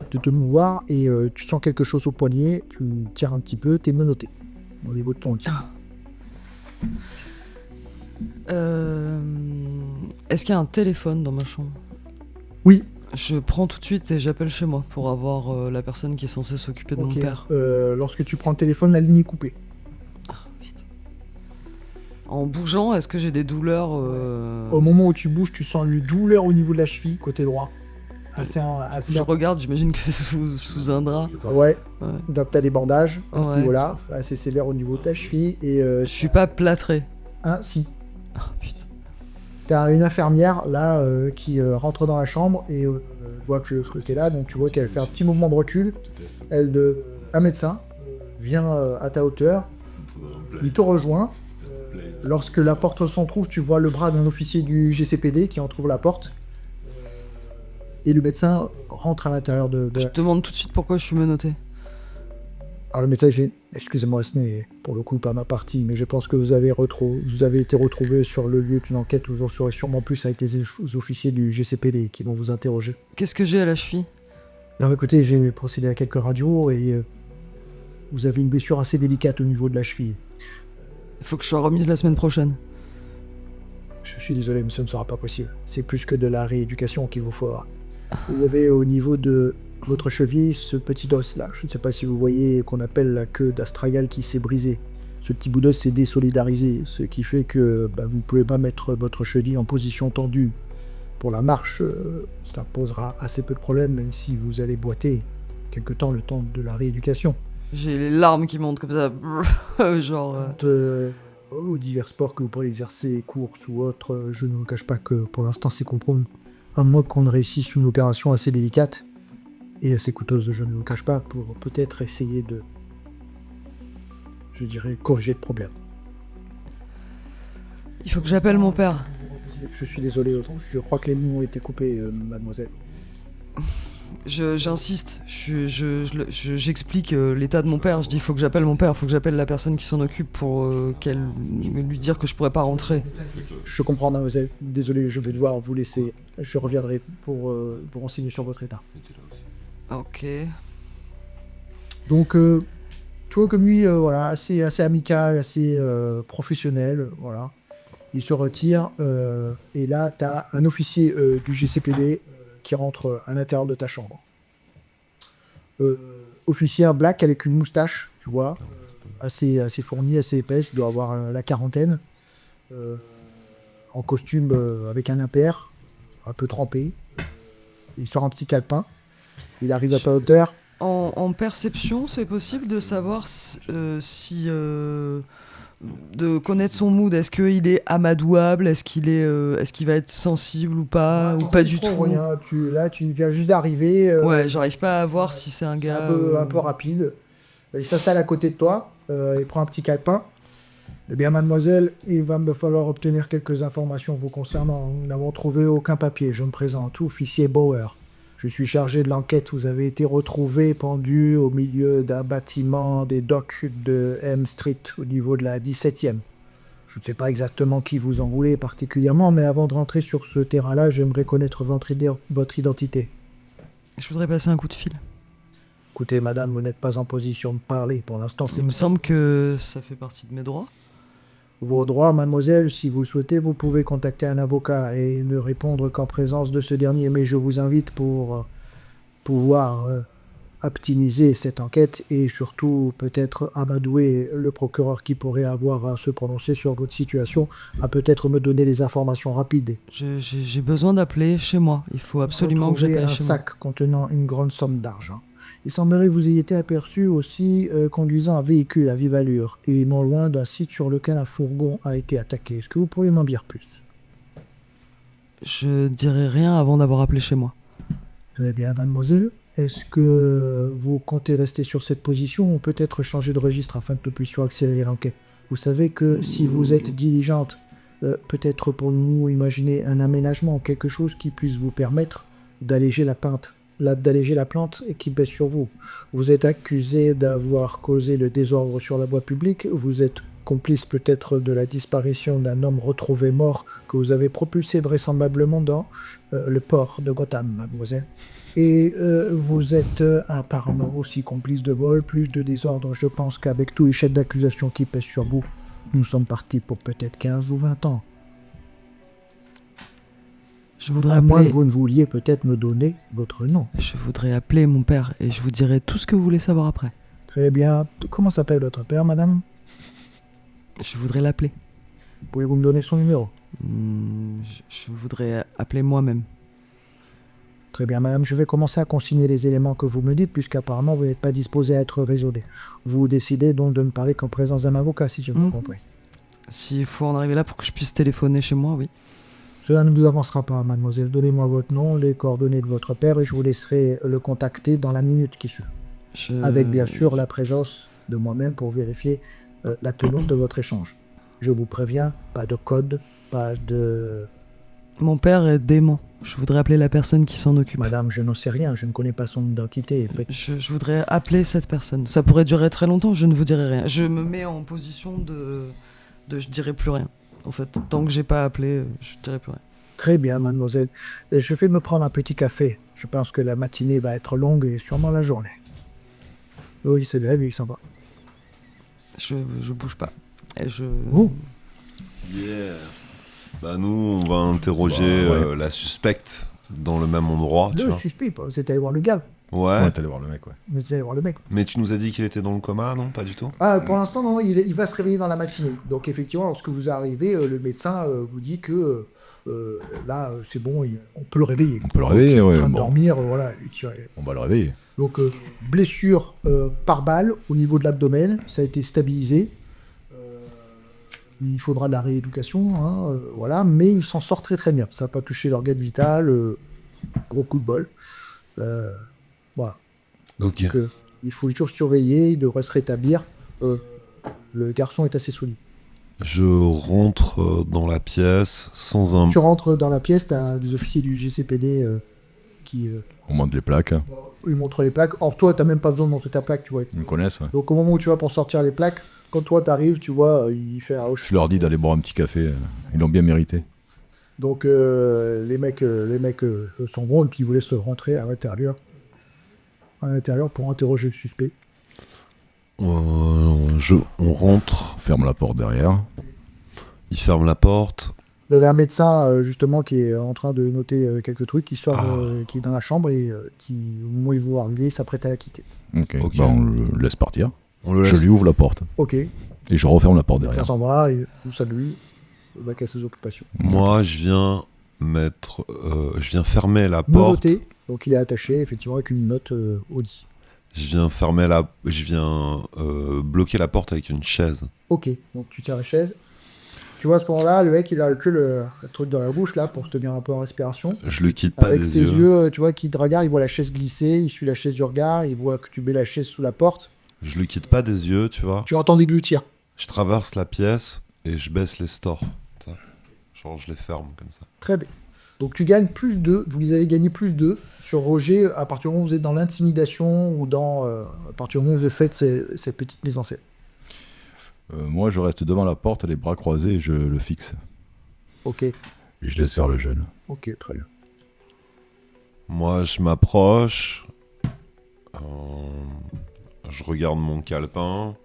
Speaker 1: te mouvoir et tu sens quelque chose au poignet, tu tires un petit peu, t'es menotté au niveau de ton lit.
Speaker 2: Est-ce qu'il y a un téléphone dans ma chambre?
Speaker 1: Oui.
Speaker 2: Je prends tout de suite et j'appelle chez moi pour avoir la personne qui est censée s'occuper de mon
Speaker 1: Ok.
Speaker 2: père.
Speaker 1: Lorsque tu prends le téléphone, la ligne est coupée.
Speaker 2: Putain. En bougeant, est-ce que j'ai des douleurs
Speaker 1: Au moment où tu bouges, tu sens une douleur au niveau de la cheville, côté droit.
Speaker 2: Je regarde, j'imagine que c'est sous un drap.
Speaker 1: Ouais.
Speaker 2: Ouais.
Speaker 1: Donc t'as des bandages à ce
Speaker 2: Ouais.
Speaker 1: niveau-là, assez sévère au niveau de ta cheville. Et
Speaker 2: Je suis pas plâtré.
Speaker 1: si.
Speaker 2: Ah putain.
Speaker 1: T'as une infirmière là qui rentre dans la chambre et voit que t'es là, donc tu vois qu'elle fait un petit mouvement de recul. Un médecin vient à ta hauteur, il te rejoint. Lorsque la porte s'entrouvre, tu vois le bras d'un officier du GCPD qui entrouvre la porte. Et le médecin rentre à l'intérieur de...
Speaker 2: Je te demande tout de suite pourquoi je suis menotté.
Speaker 1: Alors le médecin il fait « Excusez-moi, ce n'est pour le coup pas ma partie, mais je pense que vous avez été retrouvé sur le lieu d'une enquête où vous en saurez sûrement plus avec les officiers du GCPD qui vont vous interroger. »
Speaker 2: Qu'est-ce que j'ai à la cheville?
Speaker 1: Alors écoutez, j'ai procédé à quelques radios et vous avez une blessure assez délicate au niveau de la cheville.
Speaker 2: Il faut que je sois remise la semaine prochaine.
Speaker 1: Je suis désolé, mais ce ne sera pas possible. C'est plus que de la rééducation qu'il vous faudra. Vous avez au niveau de votre cheville ce petit os là. Je ne sais pas si vous voyez qu'on appelle la queue d'astragale qui s'est brisée. Ce petit bout d'os s'est désolidarisé, ce qui fait que vous ne pouvez pas mettre votre cheville en position tendue. Pour la marche, ça posera assez peu de problèmes, même si vous allez boiter quelque temps, le temps de la rééducation.
Speaker 2: J'ai les larmes qui montent comme ça. Genre.
Speaker 1: Aux divers sports que vous pourrez exercer, courses ou autres, je ne vous cache pas que pour l'instant c'est compromis. À moins qu'on réussisse une opération assez délicate et assez coûteuse, je ne vous cache pas, pour peut-être essayer de, je dirais, corriger le problème.
Speaker 2: Il faut que j'appelle mon père.
Speaker 1: Je suis désolé, je crois que les lignes ont été coupées, mademoiselle.
Speaker 2: J'insiste, j'explique l'état de mon père. Je dis il faut que j'appelle mon père, il faut que j'appelle la personne qui s'en occupe pour lui dire que je pourrais pas rentrer.
Speaker 1: Je comprends, mademoiselle. Désolé, je vais devoir vous laisser. Je reviendrai pour vous renseigner sur votre état.
Speaker 2: Ok.
Speaker 1: Donc, tu vois comme lui, voilà, assez amical, assez professionnel, voilà. Il se retire, et là, tu as un officier du GCPD qui rentre à l'intérieur de ta chambre. Officier black avec une moustache, tu vois, assez fournie, assez épaisse, il doit avoir la quarantaine, en costume avec un impair, un peu trempé. Il sort un petit calepin, il arrive à ta hauteur.
Speaker 2: En perception, c'est possible de savoir si de connaître son mood. Est-ce qu'il est amadouable? Est-ce qu'il va être sensible ou pas? Ou pas du tout?
Speaker 1: Rien. Tu viens juste d'arriver.
Speaker 2: Ouais, j'arrive pas à voir si c'est un gars...
Speaker 1: un peu rapide. Il s'installe à côté de toi, il prend un petit calepin. Eh bien, mademoiselle, il va me falloir obtenir quelques informations vous concernant. Nous n'avons trouvé aucun papier. Je me présente, officier Bauer. Je suis chargé de l'enquête. Vous avez été retrouvé pendu au milieu d'un bâtiment des docks de M Street, au niveau de la 17e. Je ne sais pas exactement qui vous en voulez particulièrement, mais avant de rentrer sur ce terrain-là, j'aimerais connaître votre identité.
Speaker 2: Je voudrais passer un coup de fil.
Speaker 1: Écoutez, madame, vous n'êtes pas en position de parler. Pour l'instant, c'est
Speaker 2: Il me semble que ça fait partie de mes droits.
Speaker 1: vos droits, mademoiselle. Si vous le souhaitez, vous pouvez contacter un avocat et ne répondre qu'en présence de ce dernier. Mais je vous invite pour pouvoir optimiser cette enquête et surtout peut-être amadouer le procureur qui pourrait avoir à se prononcer sur votre situation, à peut-être me donner des informations rapides.
Speaker 2: J'ai besoin d'appeler chez moi. Il faut absolument que
Speaker 1: Retrouvez
Speaker 2: j'appelle
Speaker 1: un
Speaker 2: chez
Speaker 1: sac contenant une grande somme d'argent. Il semblerait que vous ayez été aperçu aussi conduisant un véhicule à vive allure et non loin d'un site sur lequel un fourgon a été attaqué. Est-ce que vous pourriez m'en dire plus?
Speaker 2: moi. Je dirai rien avant d'avoir appelé chez moi.
Speaker 1: Très bien, mademoiselle. Est-ce que vous comptez rester sur cette position ou peut-être changer de registre afin que nous puissions accélérer l'enquête? Vous savez que si vous êtes diligente, peut-être pour nous imaginer un aménagement, quelque chose qui puisse vous permettre d'alléger la plante et qui pèse sur vous. Vous êtes accusé d'avoir causé le désordre sur la voie publique, vous êtes complice peut-être de la disparition d'un homme retrouvé mort que vous avez propulsé vraisemblablement dans le port de Gotham, mademoiselle. Et vous êtes apparemment aussi complice de vol, plus de désordre. Je pense qu'avec tous les chefs d'accusation qui pèsent sur vous, nous sommes partis pour peut-être 15 ou 20 ans.
Speaker 2: Je voudrais
Speaker 1: À moins
Speaker 2: appeler...
Speaker 1: que vous ne vouliez peut-être me donner votre nom.
Speaker 2: Je voudrais appeler mon père et je vous dirai tout ce que vous voulez savoir après.
Speaker 1: Très bien. Comment s'appelle votre père, madame?
Speaker 2: Je voudrais l'appeler.
Speaker 1: Pouvez-vous me donner son numéro?
Speaker 2: Je voudrais appeler moi-même.
Speaker 1: Très bien, madame. Je vais commencer à consigner les éléments que vous me dites, puisqu'apparemment vous n'êtes pas disposé à être raisonné. Vous décidez donc de ne parler qu'en présence d'un avocat, si j'ai bien compris.
Speaker 2: S'il faut en arriver là pour que je puisse téléphoner chez moi, oui.
Speaker 1: Cela ne vous avancera pas, mademoiselle. Donnez-moi votre nom, les coordonnées de votre père, et je vous laisserai le contacter dans la minute qui suit. Avec bien sûr la présence de moi-même pour vérifier la teneur de votre échange. Je vous préviens, pas de code, pas de...
Speaker 2: Mon père est dément. Je voudrais appeler la personne qui s'en occupe.
Speaker 1: Madame, je n'en sais rien, je ne connais pas son identité.
Speaker 2: Je voudrais appeler cette personne. Ça pourrait durer très longtemps, je ne vous dirai rien. Je me mets en position de je dirai plus rien. En fait, tant que j'ai pas appelé, je dirai plus rien.
Speaker 1: Très bien, mademoiselle. Je vais me prendre un petit café. Je pense que la matinée va être longue et sûrement la journée. Oui, il se lève et il s'en va.
Speaker 2: Je bouge pas. Et je...
Speaker 1: Oh.
Speaker 3: Yeah. Bah nous, on va interroger la suspecte dans le même endroit. Tu
Speaker 1: Le
Speaker 3: vois.
Speaker 1: suspect, vous êtes allé voir le gars.
Speaker 3: Ouais.
Speaker 5: t'es allé voir le mec, ouais.
Speaker 1: Vous êtes allé voir le mec.
Speaker 3: Mais tu nous as dit qu'il était dans le coma, non? Pas du tout.
Speaker 1: Ah, pour l'instant, non, il va se réveiller dans la matinée. Donc, effectivement, lorsque vous arrivez, le médecin vous dit que là, c'est bon, on peut le réveiller.
Speaker 5: On peut le réveiller, ouais.
Speaker 1: En train de
Speaker 5: Bon.
Speaker 1: dormir, voilà.
Speaker 5: On va le réveiller.
Speaker 1: Donc, blessure par balle au niveau de l'abdomen, ça a été stabilisé. Il faudra de la rééducation, hein, voilà, mais il s'en sort très très bien. Ça n'a pas touché l'organe vital, gros coup de bol. Voilà.
Speaker 3: Ok.
Speaker 1: Donc, il faut toujours surveiller, il devrait se rétablir. Le garçon est assez solide.
Speaker 3: Je rentre dans la pièce sans un...
Speaker 1: Tu rentres dans la pièce, tu as des officiers du GCPD qui
Speaker 5: On monte les plaques.
Speaker 1: lui montrent les plaques. Or, toi, tu n'as même pas besoin de montrer ta plaque, tu vois.
Speaker 5: Ils me connaissent, ouais.
Speaker 1: Donc, au moment où tu vas pour sortir les plaques, quand toi, tu arrives, tu vois, il fait un hoche.
Speaker 5: Je leur dis d'aller boire un petit café. Ils l'ont bien mérité.
Speaker 1: Donc, les mecs sont bons et puis ils vous laissent rentrer à l'intérieur. À l'intérieur pour interroger le suspect.
Speaker 3: On rentre,
Speaker 5: Ferme la porte derrière.
Speaker 3: il ferme la porte.
Speaker 1: Vous avez un médecin, justement, qui est en train de noter quelques trucs, qui sort, qui est dans la chambre et qui, au moment où il vous arriver, s'apprête à la quitter.
Speaker 5: Ok.
Speaker 3: Ok.
Speaker 5: Bah, on le laisse partir.
Speaker 3: On le
Speaker 5: Je
Speaker 3: laisse.
Speaker 5: lui ouvre la porte.
Speaker 1: Ok,
Speaker 5: Et je referme la porte
Speaker 1: ça
Speaker 5: derrière.
Speaker 1: s'en va et vous salue. Va à ses occupations.
Speaker 3: Moi, je viens fermer la
Speaker 1: Me
Speaker 3: porte.
Speaker 1: noter. Donc, il est attaché, effectivement, avec une note au lit.
Speaker 3: Je viens bloquer la porte avec une chaise.
Speaker 1: Ok, donc tu tiens la chaise. Tu vois, à ce moment-là, le mec, il a que le truc dans la bouche, là, pour se tenir un peu en respiration.
Speaker 3: Je le quitte pas
Speaker 1: Avec
Speaker 3: des
Speaker 1: ses
Speaker 3: yeux.
Speaker 1: yeux, tu vois, qui te regarde, il voit la chaise glisser, il suit la chaise du regard, il voit que tu mets la chaise sous la porte.
Speaker 3: Je le quitte pas des yeux, tu vois.
Speaker 1: Tu entends déglutir.
Speaker 3: Je traverse la pièce et je baisse les stores. Ça. Genre, je les ferme comme ça.
Speaker 1: Très bien. Donc tu gagnes plus 2, vous allez gagner plus 2 sur Roger à partir du moment où vous êtes dans l'intimidation ou à partir du moment où vous faites ces petites mises en scène.
Speaker 5: Moi, je reste devant la porte, les bras croisés, et je le fixe.
Speaker 1: Ok,
Speaker 5: Et je laisse faire le jeune.
Speaker 1: ok, très bien.
Speaker 3: Moi, je m'approche, je regarde mon calepin,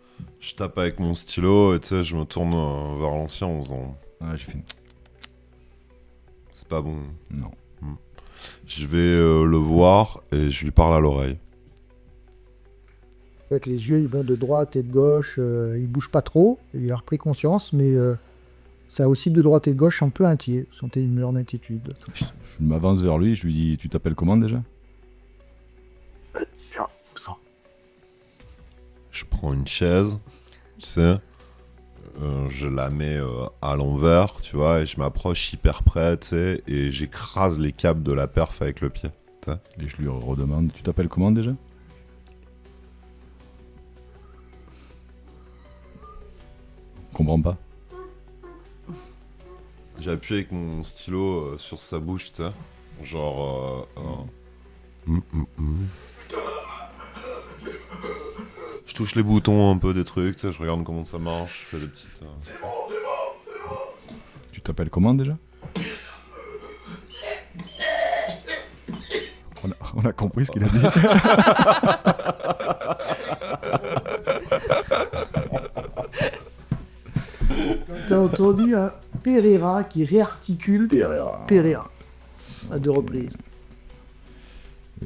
Speaker 3: je tape avec mon stylo et tu sais, je me tourne vers l'ancien en faisant
Speaker 5: Ouais, je fais...
Speaker 3: c'est pas bon.
Speaker 5: Non.
Speaker 3: Je vais le voir et je lui parle à l'oreille.
Speaker 1: Avec les yeux, il va de droite et de gauche, il bouge pas trop, il a repris conscience, mais ça aussi de droite et de gauche un peu inquiet. Vous sentez une lueur d'inquiétude.
Speaker 5: Je m'avance vers lui, je lui dis, tu t'appelles comment déjà?
Speaker 1: Ça.
Speaker 3: Je prends une chaise, tu sais, je la mets à l'envers, tu vois, et je m'approche hyper près, tu sais, et j'écrase les câbles de la perf avec le pied.
Speaker 5: Et je lui redemande, tu t'appelles comment déjà? Comprends pas.
Speaker 3: J'appuie avec mon stylo sur sa bouche, tu sais, genre... Je touche les boutons un peu des trucs, tu sais, je regarde comment ça marche, je fais des petites...
Speaker 5: Tu t'appelles comment déjà? On a compris ce qu'il a dit.
Speaker 1: T'as entendu un Pereira qui réarticule Pereira à 2 reprises.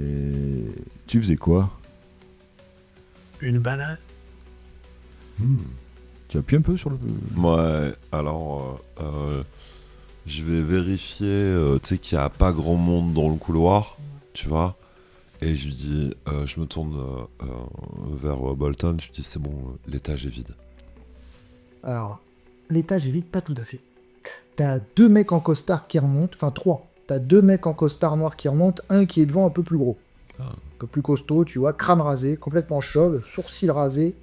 Speaker 5: Et tu faisais quoi?
Speaker 1: Une balade.
Speaker 5: Tu appuies un peu sur le...
Speaker 3: Ouais, alors... je vais vérifier, tu sais, qu'il n'y a pas grand monde dans le couloir, tu vois. Et je lui dis, je me tourne vers Bolton, je lui dis, c'est bon, l'étage est vide.
Speaker 1: Alors, l'étage est vide, pas tout à fait. T'as 2 mecs en costard qui remontent, enfin 3. T'as 2 mecs en costard noir qui remontent, un qui est devant un peu plus gros.
Speaker 3: Ah.
Speaker 1: Un peu plus costaud, tu vois, crâne rasé, complètement chauve, sourcils rasés,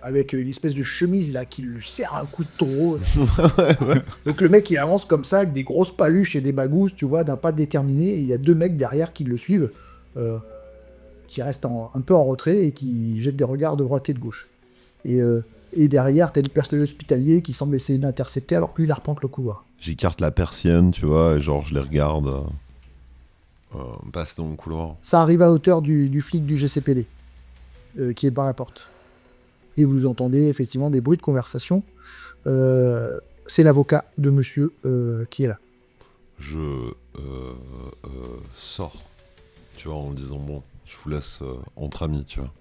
Speaker 1: avec une espèce de chemise là qui lui serre un coup de taureau.
Speaker 3: Ouais.
Speaker 1: Donc le mec il avance comme ça avec des grosses paluches et des bagousses, tu vois, d'un pas déterminé, et il y a 2 mecs derrière qui le suivent, qui restent un peu en retrait et qui jettent des regards de droite et de gauche. Et derrière, t'as le personnel hospitalier qui semble essayer d'intercepter alors que lui il arpente le couloir.
Speaker 3: J'écarte la persienne, tu vois, et genre je les regarde passer dans le couloir.
Speaker 1: Ça arrive à hauteur du flic du GCPD, qui est par la porte. Et vous entendez effectivement des bruits de conversation. C'est l'avocat de monsieur qui est là.
Speaker 3: Je sors, tu vois, en disant, bon, je vous laisse entre amis, tu vois.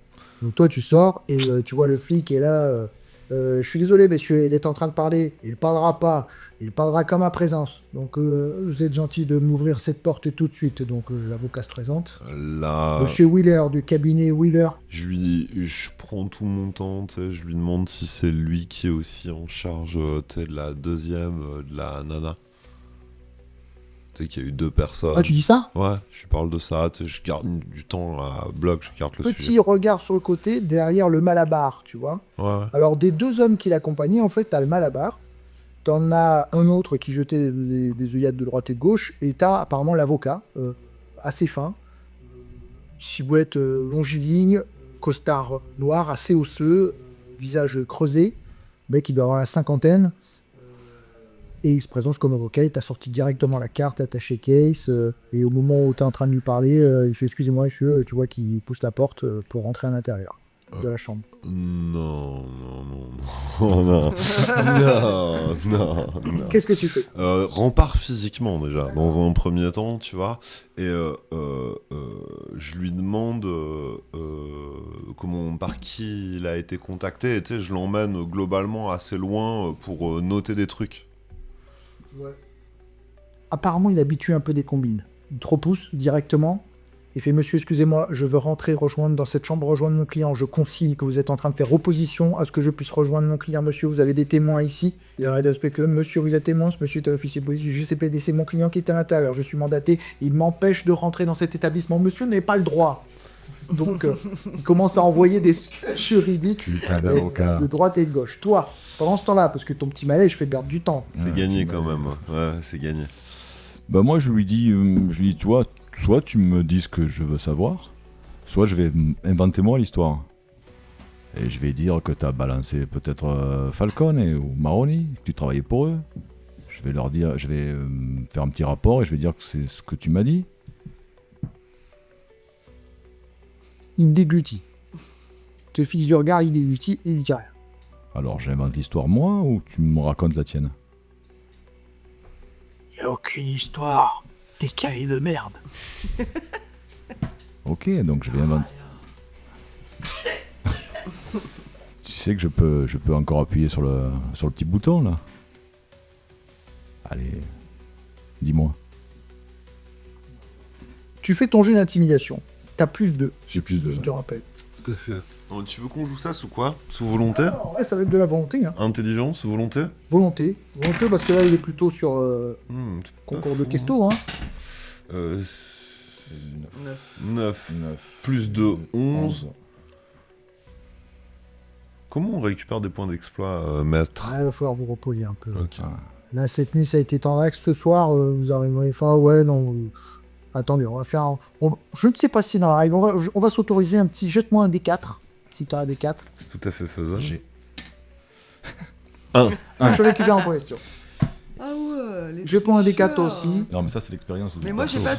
Speaker 1: Donc toi tu sors et tu vois le flic est là. Je suis désolé monsieur, il est en train de parler. Il parlera pas. Il parlera qu'en ma présence. Donc vous êtes gentil de m'ouvrir cette porte tout de suite. Donc l'avocat se présente.
Speaker 3: Là,
Speaker 1: Monsieur Wheeler du cabinet Wheeler.
Speaker 3: je prends tout mon temps, tu sais, je lui demande si c'est lui qui est aussi en charge, tu sais, de la deuxième, de la nana. Tu sais qu'il y a eu 2 personnes.
Speaker 1: Ah tu dis ça?
Speaker 3: Ouais, je lui parle de ça, tu sais, je garde du temps à bloc, je garde le
Speaker 1: Petit
Speaker 3: sujet.
Speaker 1: regard sur le côté, derrière le malabar, tu vois.
Speaker 3: Ouais.
Speaker 1: Alors, des 2 hommes qui l'accompagnaient, en fait, t'as le malabar, t'en as un autre qui jetait des œillades de droite et de gauche, et t'as apparemment l'avocat, assez fin, silhouette longiligne, costard noir, assez osseux, visage creusé, mec qui doit avoir la cinquantaine, et il se présente comme avocat, il t'a sorti directement la carte attachée case, et au moment où t'es en train de lui parler, il fait « Excusez-moi, monsieur », tu vois qu'il pousse la porte pour rentrer à l'intérieur de la chambre.
Speaker 3: Non. Non.
Speaker 1: Qu'est-ce que tu fais?
Speaker 3: Rempart physiquement déjà, dans un premier temps, tu vois, et je lui demande par qui il a été contacté, et tu sais, je l'emmène globalement assez loin pour noter des trucs.
Speaker 1: Ouais. Apparemment, il habitue un peu des combines. Il te repousse directement. Il fait « Monsieur, excusez-moi, je veux rentrer, rejoindre dans cette chambre, rejoindre mon client. Je consigne que vous êtes en train de faire opposition à ce que je puisse rejoindre mon client. Monsieur, vous avez des témoins ici. » Il arrête de respecter que « Monsieur, vous êtes témoin. Ce monsieur est un officier de police du GCPD. C'est mon client qui est à l'intérieur. Je suis mandaté. Il m'empêche de rentrer dans cet établissement. Monsieur n'avez pas le droit. » Donc, il commence à envoyer des sketchs ridiques de droite et de gauche. Toi, pendant ce temps-là, parce que ton petit manège fait perdre du temps.
Speaker 3: C'est gagné quand même, ouais, c'est gagné.
Speaker 5: Bah moi je lui dis, tu vois, soit tu me dis ce que je veux savoir, soit je vais inventer moi l'histoire. Et je vais dire que t'as balancé peut-être Falcone ou Maroni, que tu travaillais pour eux. Je vais leur dire, je vais faire un petit rapport et je vais dire que c'est ce que tu m'as dit.
Speaker 1: Il déglutit. Te fixe du regard, il déglutit et il dit rien.
Speaker 5: Alors j'invente l'histoire moi ou tu me racontes la tienne?
Speaker 1: Y a aucune histoire. T'es cahiers de merde.
Speaker 5: Ok, donc je vais inventer. Tu sais que je peux encore appuyer sur le petit bouton là. Allez, dis-moi.
Speaker 1: Tu fais ton jeu d'intimidation. T'as plus 2,
Speaker 5: J'ai plus de.
Speaker 1: je te rappelle.
Speaker 3: Tout à fait. Oh, tu veux qu'on joue ça sous quoi? Sous volonté?
Speaker 1: Alors, ouais, ça va être de la volonté. Hein.
Speaker 3: Intelligence? Volonté?
Speaker 1: Volonté. Volonté parce que là, il est plutôt sur concours de
Speaker 3: fou.
Speaker 1: questo. Hein.
Speaker 3: 9. Plus de 11. Comment on récupère des points d'exploit, maître?
Speaker 1: Ah, il va falloir vous reposer un peu.
Speaker 3: Ok.
Speaker 1: Là, cette nuit, ça a été tendax. Ce soir, vous arriverez. Enfin, ouais, non. Attendez, on va faire. Je ne sais pas si c'est dans la règle. On va s'autoriser un petit. Jette-moi un D4. Si tu as un D4.
Speaker 3: C'est tout à fait faisable.
Speaker 5: J'ai.
Speaker 1: Je récupère en question.
Speaker 2: Ah ouais, les
Speaker 1: Je prends un D4
Speaker 2: tricheurs.
Speaker 1: aussi.
Speaker 5: Non mais ça c'est l'expérience.
Speaker 2: Mais moi j'ai pas,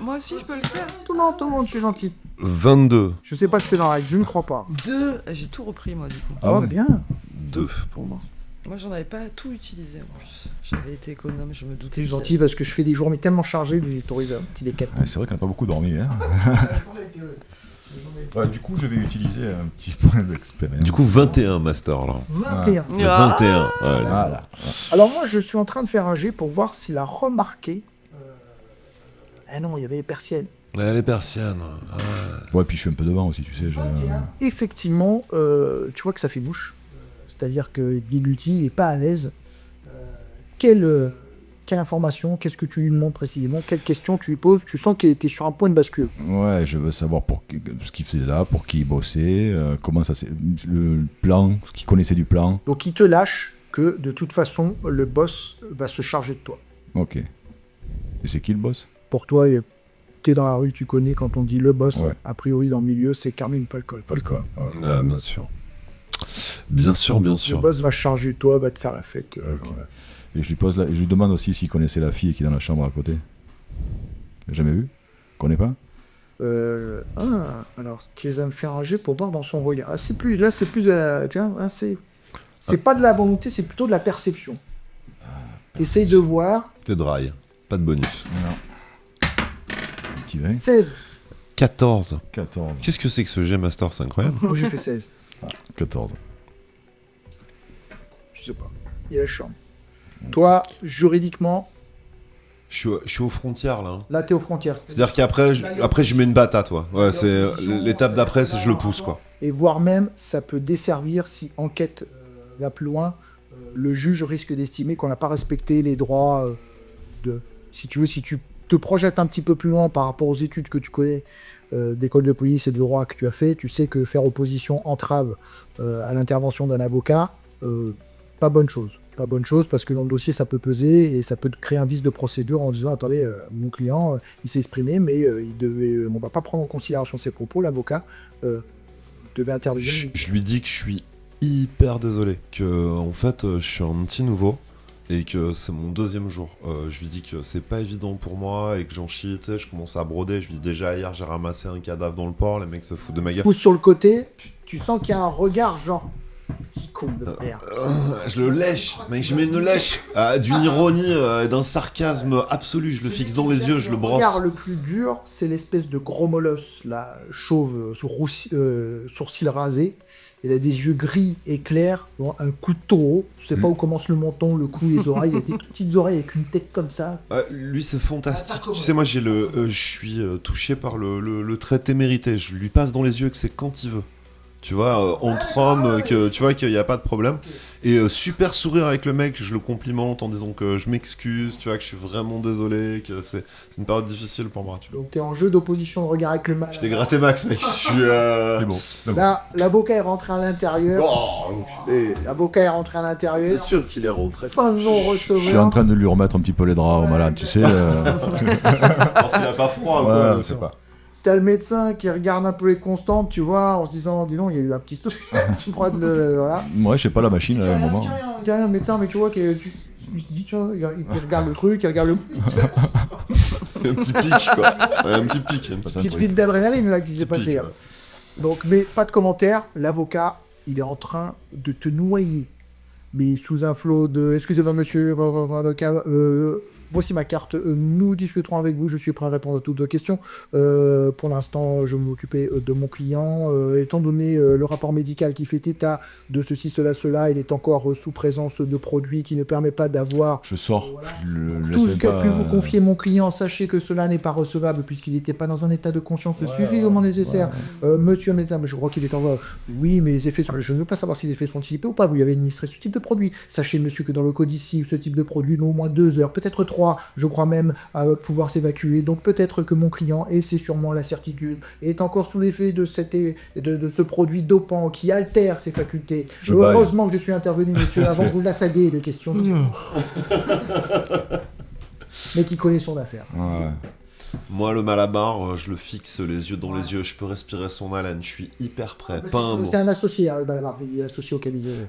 Speaker 2: moi aussi je peux le faire.
Speaker 1: Tout le monde, je suis gentil.
Speaker 3: 22.
Speaker 1: Je sais pas si c'est dans la règle, je ne crois pas.
Speaker 2: 2, j'ai tout repris moi du coup.
Speaker 5: Ah ouais.
Speaker 1: Bien.
Speaker 3: 2 pour moi.
Speaker 2: Moi j'en avais pas tout utilisé en plus. J'avais été économe, je me doutais.
Speaker 1: C'est gentil parce que je fais des journées tellement chargées, je t'autorise un petit D4.
Speaker 5: Ouais, c'est vrai qu'on n'a pas beaucoup dormi. Hein. Ouais, du coup je vais utiliser un petit point d'expérience.
Speaker 3: Du coup, 21 master là.
Speaker 1: 21.
Speaker 2: Ah
Speaker 3: 21. Ouais.
Speaker 5: Voilà.
Speaker 1: Alors moi, je suis en train de faire un jet pour voir s'il a remarqué. Ah non, il y avait les persiennes.
Speaker 3: Ouais, les persiennes.
Speaker 5: Ouais, puis je suis un peu devant aussi, tu sais.
Speaker 1: Effectivement, tu vois que ça fait bouche. C'est-à-dire que Guigluti n'est pas à l'aise. Quelle information, qu'est-ce que tu lui demandes précisément? Quelle question tu lui poses? Tu sens qu'il était sur un point de bascule.
Speaker 5: Ouais, je veux savoir ce qu'il faisait là, pour qui il bossait, comment ça le plan, ce qu'il connaissait du plan.
Speaker 1: Donc il te lâche que de toute façon, le boss va se charger de toi.
Speaker 5: Ok. Et c'est qui le boss?
Speaker 1: Pour toi, t'es dans la rue, tu connais quand on dit le boss.
Speaker 5: Ouais.
Speaker 1: A priori, dans le milieu, c'est Carmine Falcone.
Speaker 3: Ah, bien sûr. Bien sûr, bien
Speaker 1: Le
Speaker 3: sûr.
Speaker 1: boss va se charger de toi, va te faire la fête.
Speaker 5: Ok. Et je lui demande aussi s'il connaissait la fille qui est dans la chambre à côté. Jamais vu? Connais pas?
Speaker 1: Alors, tu les as me faire un jet pour voir dans son regard. Ah, c'est plus de la. Tiens, c'est pas de la volonté, c'est plutôt de la perception. T'essayes de voir.
Speaker 3: T'es dry. Pas de bonus.
Speaker 5: Non. Un petit 20.
Speaker 1: 16.
Speaker 3: 14.
Speaker 5: 14.
Speaker 3: Qu'est-ce que c'est que ce G Master? C'est incroyable.
Speaker 1: Moi, j'ai fait 16.
Speaker 5: 14.
Speaker 1: Je sais pas. Il y a la chambre. Toi, juridiquement,
Speaker 3: Je suis aux frontières là. Hein.
Speaker 1: là, t'es aux frontières.
Speaker 3: C'est-à-dire qu'après, je mets une batte à toi. Ouais, c'est l'étape d'après, c'est je le pousse quoi.
Speaker 1: Et voire même, ça peut desservir si enquête va plus loin. Le juge risque d'estimer qu'on n'a pas respecté les droits de. Si tu veux, si tu te projettes un petit peu plus loin par rapport aux études que tu connais d'école de police et de droit que tu as fait, tu sais que faire opposition entrave à l'intervention d'un avocat, pas bonne chose. Pas bonne chose parce que dans le dossier, ça peut peser et ça peut créer un vice de procédure en disant attendez, mon client, il s'est exprimé, mais on va pas prendre en considération ses propos, l'avocat devait intervenir.
Speaker 3: Je lui dis que je suis hyper désolé, que en fait, je suis un petit nouveau et que c'est mon deuxième jour. Je lui dis que c'est pas évident pour moi et que j'en chie, tu sais, je commence à broder. Je lui dis déjà hier, j'ai ramassé un cadavre dans le port, les mecs se foutent de ma gueule.
Speaker 1: Pousse sur le côté, tu sens qu'il y a un regard genre petit con de merde.
Speaker 3: Je le lèche, mec, je mets une lèche d'une ironie, d'un sarcasme absolu. Je le fixe dans les yeux, je le brosse.
Speaker 1: Le regard le plus dur, c'est l'espèce de gros molosse, là, chauve, sourcils rasés. Il a des yeux gris et clairs, un cou de taureau. Je sais pas où commence le menton, le cou, les oreilles. Il a des petites oreilles avec une tête comme ça.
Speaker 3: Lui, c'est fantastique. Tu sais, moi, je suis touché par le trait témérité. Je lui passe dans les yeux que c'est quand il veut. Tu vois, entre hommes, que tu vois qu'il n'y a pas de problème. Et super sourire avec le mec, je le complimente en disant que je m'excuse, tu vois, que je suis vraiment désolé, que c'est une période difficile pour moi. Tu vois.
Speaker 1: Donc t'es en jeu d'opposition de regard avec le mal.
Speaker 3: Je t'ai gratté max, mec. Je suis.
Speaker 5: C'est bon.
Speaker 1: Là, l'avocat est rentré à l'intérieur.
Speaker 3: Oh,
Speaker 1: Et l'avocat est rentré à l'intérieur.
Speaker 3: c'est sûr qu'il est rentré.
Speaker 1: Faisons
Speaker 5: Je suis en
Speaker 1: receveur.
Speaker 5: train de lui remettre un petit peu les draps au malade, tu sais.
Speaker 3: Alors, s'il a pas froid ou quoi,
Speaker 5: Ouais,
Speaker 3: bien
Speaker 5: je sais
Speaker 3: sûr.
Speaker 5: pas.
Speaker 1: T'as le médecin qui regarde un peu les constantes, tu vois, en se disant, dis donc, il y a eu un petit petit problème de... Voilà.
Speaker 5: Moi, je sais pas la machine à un moment.
Speaker 1: Dis rien, le médecin, mais tu vois qu'il se dit, tu vois, il regarde le truc, il regarde le
Speaker 3: Un petit pic, quoi. Ouais, un petit pic. Un petit...
Speaker 5: C'est un
Speaker 1: petit
Speaker 5: truc.
Speaker 1: pic d'adrénaline là qui s'est
Speaker 3: pic,
Speaker 1: passé.
Speaker 3: ouais.
Speaker 1: Donc, mais pas de commentaire, l'avocat, il est en train de te noyer. Mais sous un flot de... Excusez-moi, monsieur, avocat, voici ma carte, nous discuterons avec vous, je suis prêt à répondre à toutes vos questions. Pour l'instant, je vais m'occuper de mon client. Étant donné le rapport médical qui fait état de ceci, cela, il est encore sous présence de produits qui ne permet pas d'avoir...
Speaker 5: Je sors. Je le laisse
Speaker 1: Tout ce
Speaker 5: même
Speaker 1: que
Speaker 5: pas,
Speaker 1: pu vous confier mon client, sachez que cela n'est pas recevable puisqu'il n'était pas dans un état de conscience suffisamment nécessaire. Monsieur le médecin, mais je crois qu'il est en voie. Oui, mais les effets sont... Je ne veux pas savoir si les effets sont anticipés ou pas. Vous lui avez administré ce type de produit. Sachez, monsieur, que dans le code ici, ce type de produit met au moins 2 heures, peut-être 3, je crois même, à pouvoir s'évacuer. Donc peut-être que mon client, et c'est sûrement la certitude, est encore sous l'effet de ce produit dopant qui altère ses facultés.
Speaker 5: Je baille.
Speaker 1: Heureusement que je suis intervenu, monsieur, avant que vous l'assaguiez de questions. Mais qui connaît son affaire.
Speaker 5: Ouais.
Speaker 3: Moi, le malabar, je le fixe les yeux dans les yeux, je peux respirer son haleine, je suis hyper prêt. Pas un mot.
Speaker 1: C'est un associé, hein, il est associé au cabinet.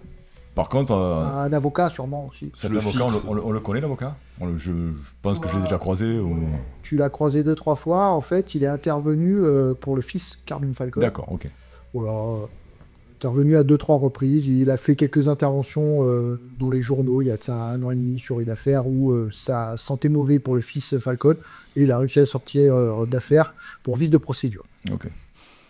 Speaker 5: Par contre,
Speaker 1: Un avocat, sûrement aussi.
Speaker 5: cet
Speaker 3: le
Speaker 5: avocat,
Speaker 3: fixe.
Speaker 5: on le connaît, l'avocat je pense que je l'ai déjà croisé.
Speaker 1: Tu l'as croisé 2-3 fois. En fait, il est intervenu pour le fils Carbine Falcon.
Speaker 5: D'accord, ok.
Speaker 1: Voilà. Intervenu à 2-3 reprises. Il a fait quelques interventions dans les journaux il y a de ça 1 an et demi sur une affaire où ça sentait mauvais pour le fils Falcon. Et il a réussi à sortir d'affaire pour vice de procédure.
Speaker 5: Ok.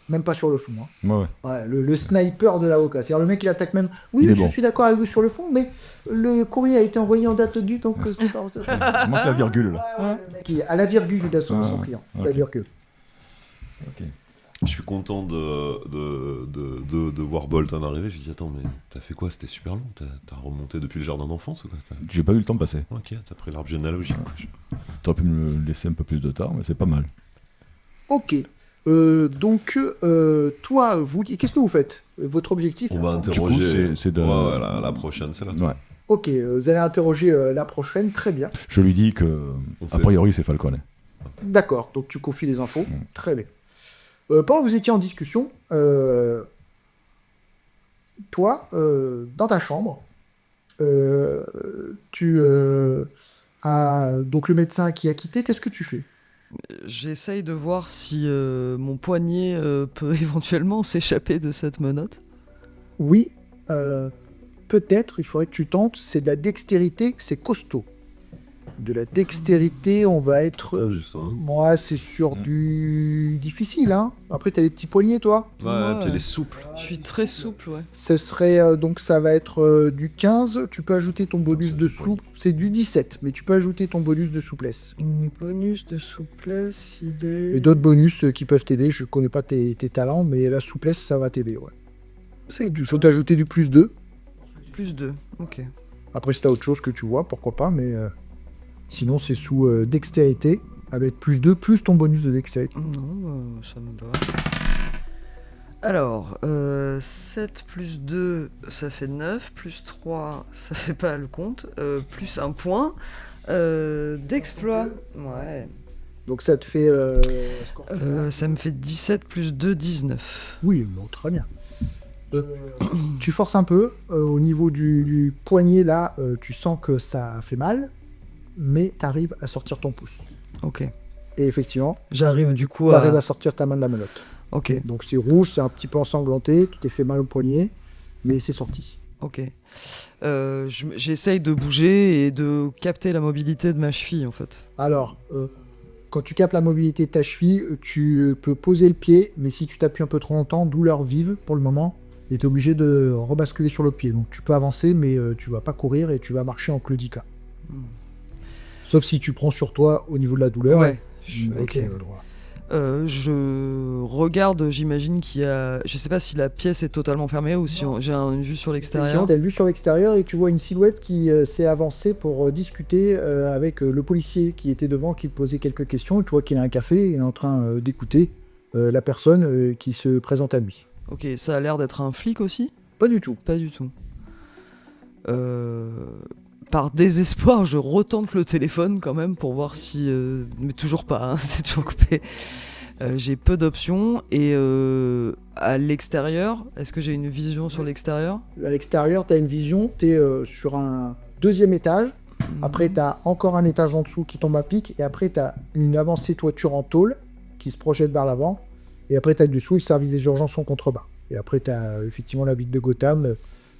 Speaker 1: Même pas sur le fond. Hein.
Speaker 5: Ouais.
Speaker 1: Ouais, le sniper de l'avocat. C'est-à-dire le mec, il attaque même. Oui,
Speaker 5: Il est
Speaker 1: je
Speaker 5: bon.
Speaker 1: suis d'accord avec vous sur le fond, mais le courrier a été envoyé en date du, donc c'est pas.
Speaker 5: Il manque la virgule, là.
Speaker 1: Ouais, le mec, à la virgule, il a son client. La
Speaker 5: ok.
Speaker 1: virgule.
Speaker 5: Ok.
Speaker 3: Je suis content de voir Bolton arriver. Je lui dis, attends, mais t'as fait quoi? C'était super long. T'as remonté depuis le jardin d'enfance ou quoi?
Speaker 5: J'ai pas eu le temps de passer.
Speaker 3: Ok, t'as pris l'arbre généalogique.
Speaker 5: T'aurais pu me laisser un peu plus de temps, mais c'est pas mal.
Speaker 1: Ok. Donc, toi, qu'est-ce que vous faites? Votre objectif?
Speaker 3: On va
Speaker 5: Du
Speaker 3: interroger.
Speaker 5: coup, c'est de...
Speaker 3: Ouais, la prochaine, c'est la
Speaker 5: Ouais.
Speaker 1: Ok, vous allez interroger la prochaine, très bien.
Speaker 5: Je lui dis que,
Speaker 3: On
Speaker 5: a
Speaker 3: fait-
Speaker 5: priori, c'est Falcone.
Speaker 1: D'accord, donc tu confies les infos, très bien. Pendant que vous étiez en discussion, toi, dans ta chambre, tu as donc le médecin qui a quitté, qu'est-ce que tu fais?
Speaker 2: J'essaye de voir si mon poignet peut éventuellement s'échapper de cette menotte.
Speaker 1: Oui, peut-être, il faudrait que tu tentes, c'est de la dextérité, c'est costaud. De la dextérité, on va être...
Speaker 3: T'as juste, hein.
Speaker 1: Moi, c'est sur du difficile, hein. Après, t'as les petits poignets, toi.
Speaker 3: Ouais,
Speaker 2: Ouais.
Speaker 3: puis elle est souple.
Speaker 2: Je suis très souple, ouais.
Speaker 1: Ce serait, donc ça va être du 15, tu peux ajouter ton bonus de souple, c'est du 17, mais tu peux ajouter ton bonus de souplesse.
Speaker 2: Bonus de souplesse, il est...
Speaker 1: Et d'autres bonus qui peuvent t'aider, je connais pas tes talents, mais la souplesse, ça va t'aider, ouais. Il faut t'ajouter du plus 2.
Speaker 2: Plus 2, ok.
Speaker 1: Après, si t'as autre chose que tu vois, pourquoi pas, mais sinon, c'est sous dextérité, avec plus 2, plus ton bonus de dextérité.
Speaker 2: Non, ça me va. Alors, 7 plus 2, ça fait 9, plus 3, ça fait pas le compte, plus un point d'exploit. Ouais.
Speaker 1: Donc ça te fait...
Speaker 2: Ça me fait 17 plus 2, 19.
Speaker 1: Oui, bon, très bien. Tu forces un peu, au niveau du poignet, là, tu sens que ça fait mal, mais tu arrives à sortir ton pouce.
Speaker 2: Ok.
Speaker 1: Et effectivement,
Speaker 2: J'arrive du coup
Speaker 1: tu
Speaker 2: à...
Speaker 1: arrives à sortir ta main de la menotte.
Speaker 2: Ok,
Speaker 1: Donc c'est rouge, c'est un petit peu ensanglanté, tu t'es fait mal au poignet, mais c'est sorti.
Speaker 2: ok. J'essaye de bouger et de capter la mobilité de ma cheville, en fait.
Speaker 1: Alors, quand tu captes la mobilité de ta cheville, tu peux poser le pied, mais si tu t'appuies un peu trop longtemps, douleur vive pour le moment, et tu es obligé de rebasculer sur le pied. Donc tu peux avancer, mais tu vas pas courir et tu vas marcher en claudicat. Sauf si tu prends sur toi au niveau de la douleur.
Speaker 2: Ouais.
Speaker 1: Avec
Speaker 2: Ok.
Speaker 1: le droit.
Speaker 2: Je regarde, j'imagine qu'il y a... Je sais pas si la pièce est totalement fermée ou si j'ai une vue sur l'extérieur.
Speaker 1: T'as une vue sur l'extérieur et tu vois une silhouette qui s'est avancée pour discuter avec le policier qui était devant, qui posait quelques questions. Et tu vois qu'il a un café et est en train d'écouter la personne qui se présente à lui.
Speaker 2: Ok, ça a l'air d'être un flic aussi?
Speaker 1: Pas du tout.
Speaker 2: Pas du tout. Par désespoir, je retente le téléphone quand même pour voir si... Mais toujours pas, hein, c'est toujours coupé. J'ai peu d'options et à l'extérieur, est-ce que j'ai une vision sur l'extérieur?
Speaker 1: À l'extérieur, t'as une vision, t'es sur un deuxième étage. Après, t'as encore un étage en dessous qui tombe à pic. Et après, t'as une avancée toiture en tôle qui se projette vers l'avant. Et après, t'as dessous le service des urgences en contrebas. Et après, t'as effectivement la ville de Gotham.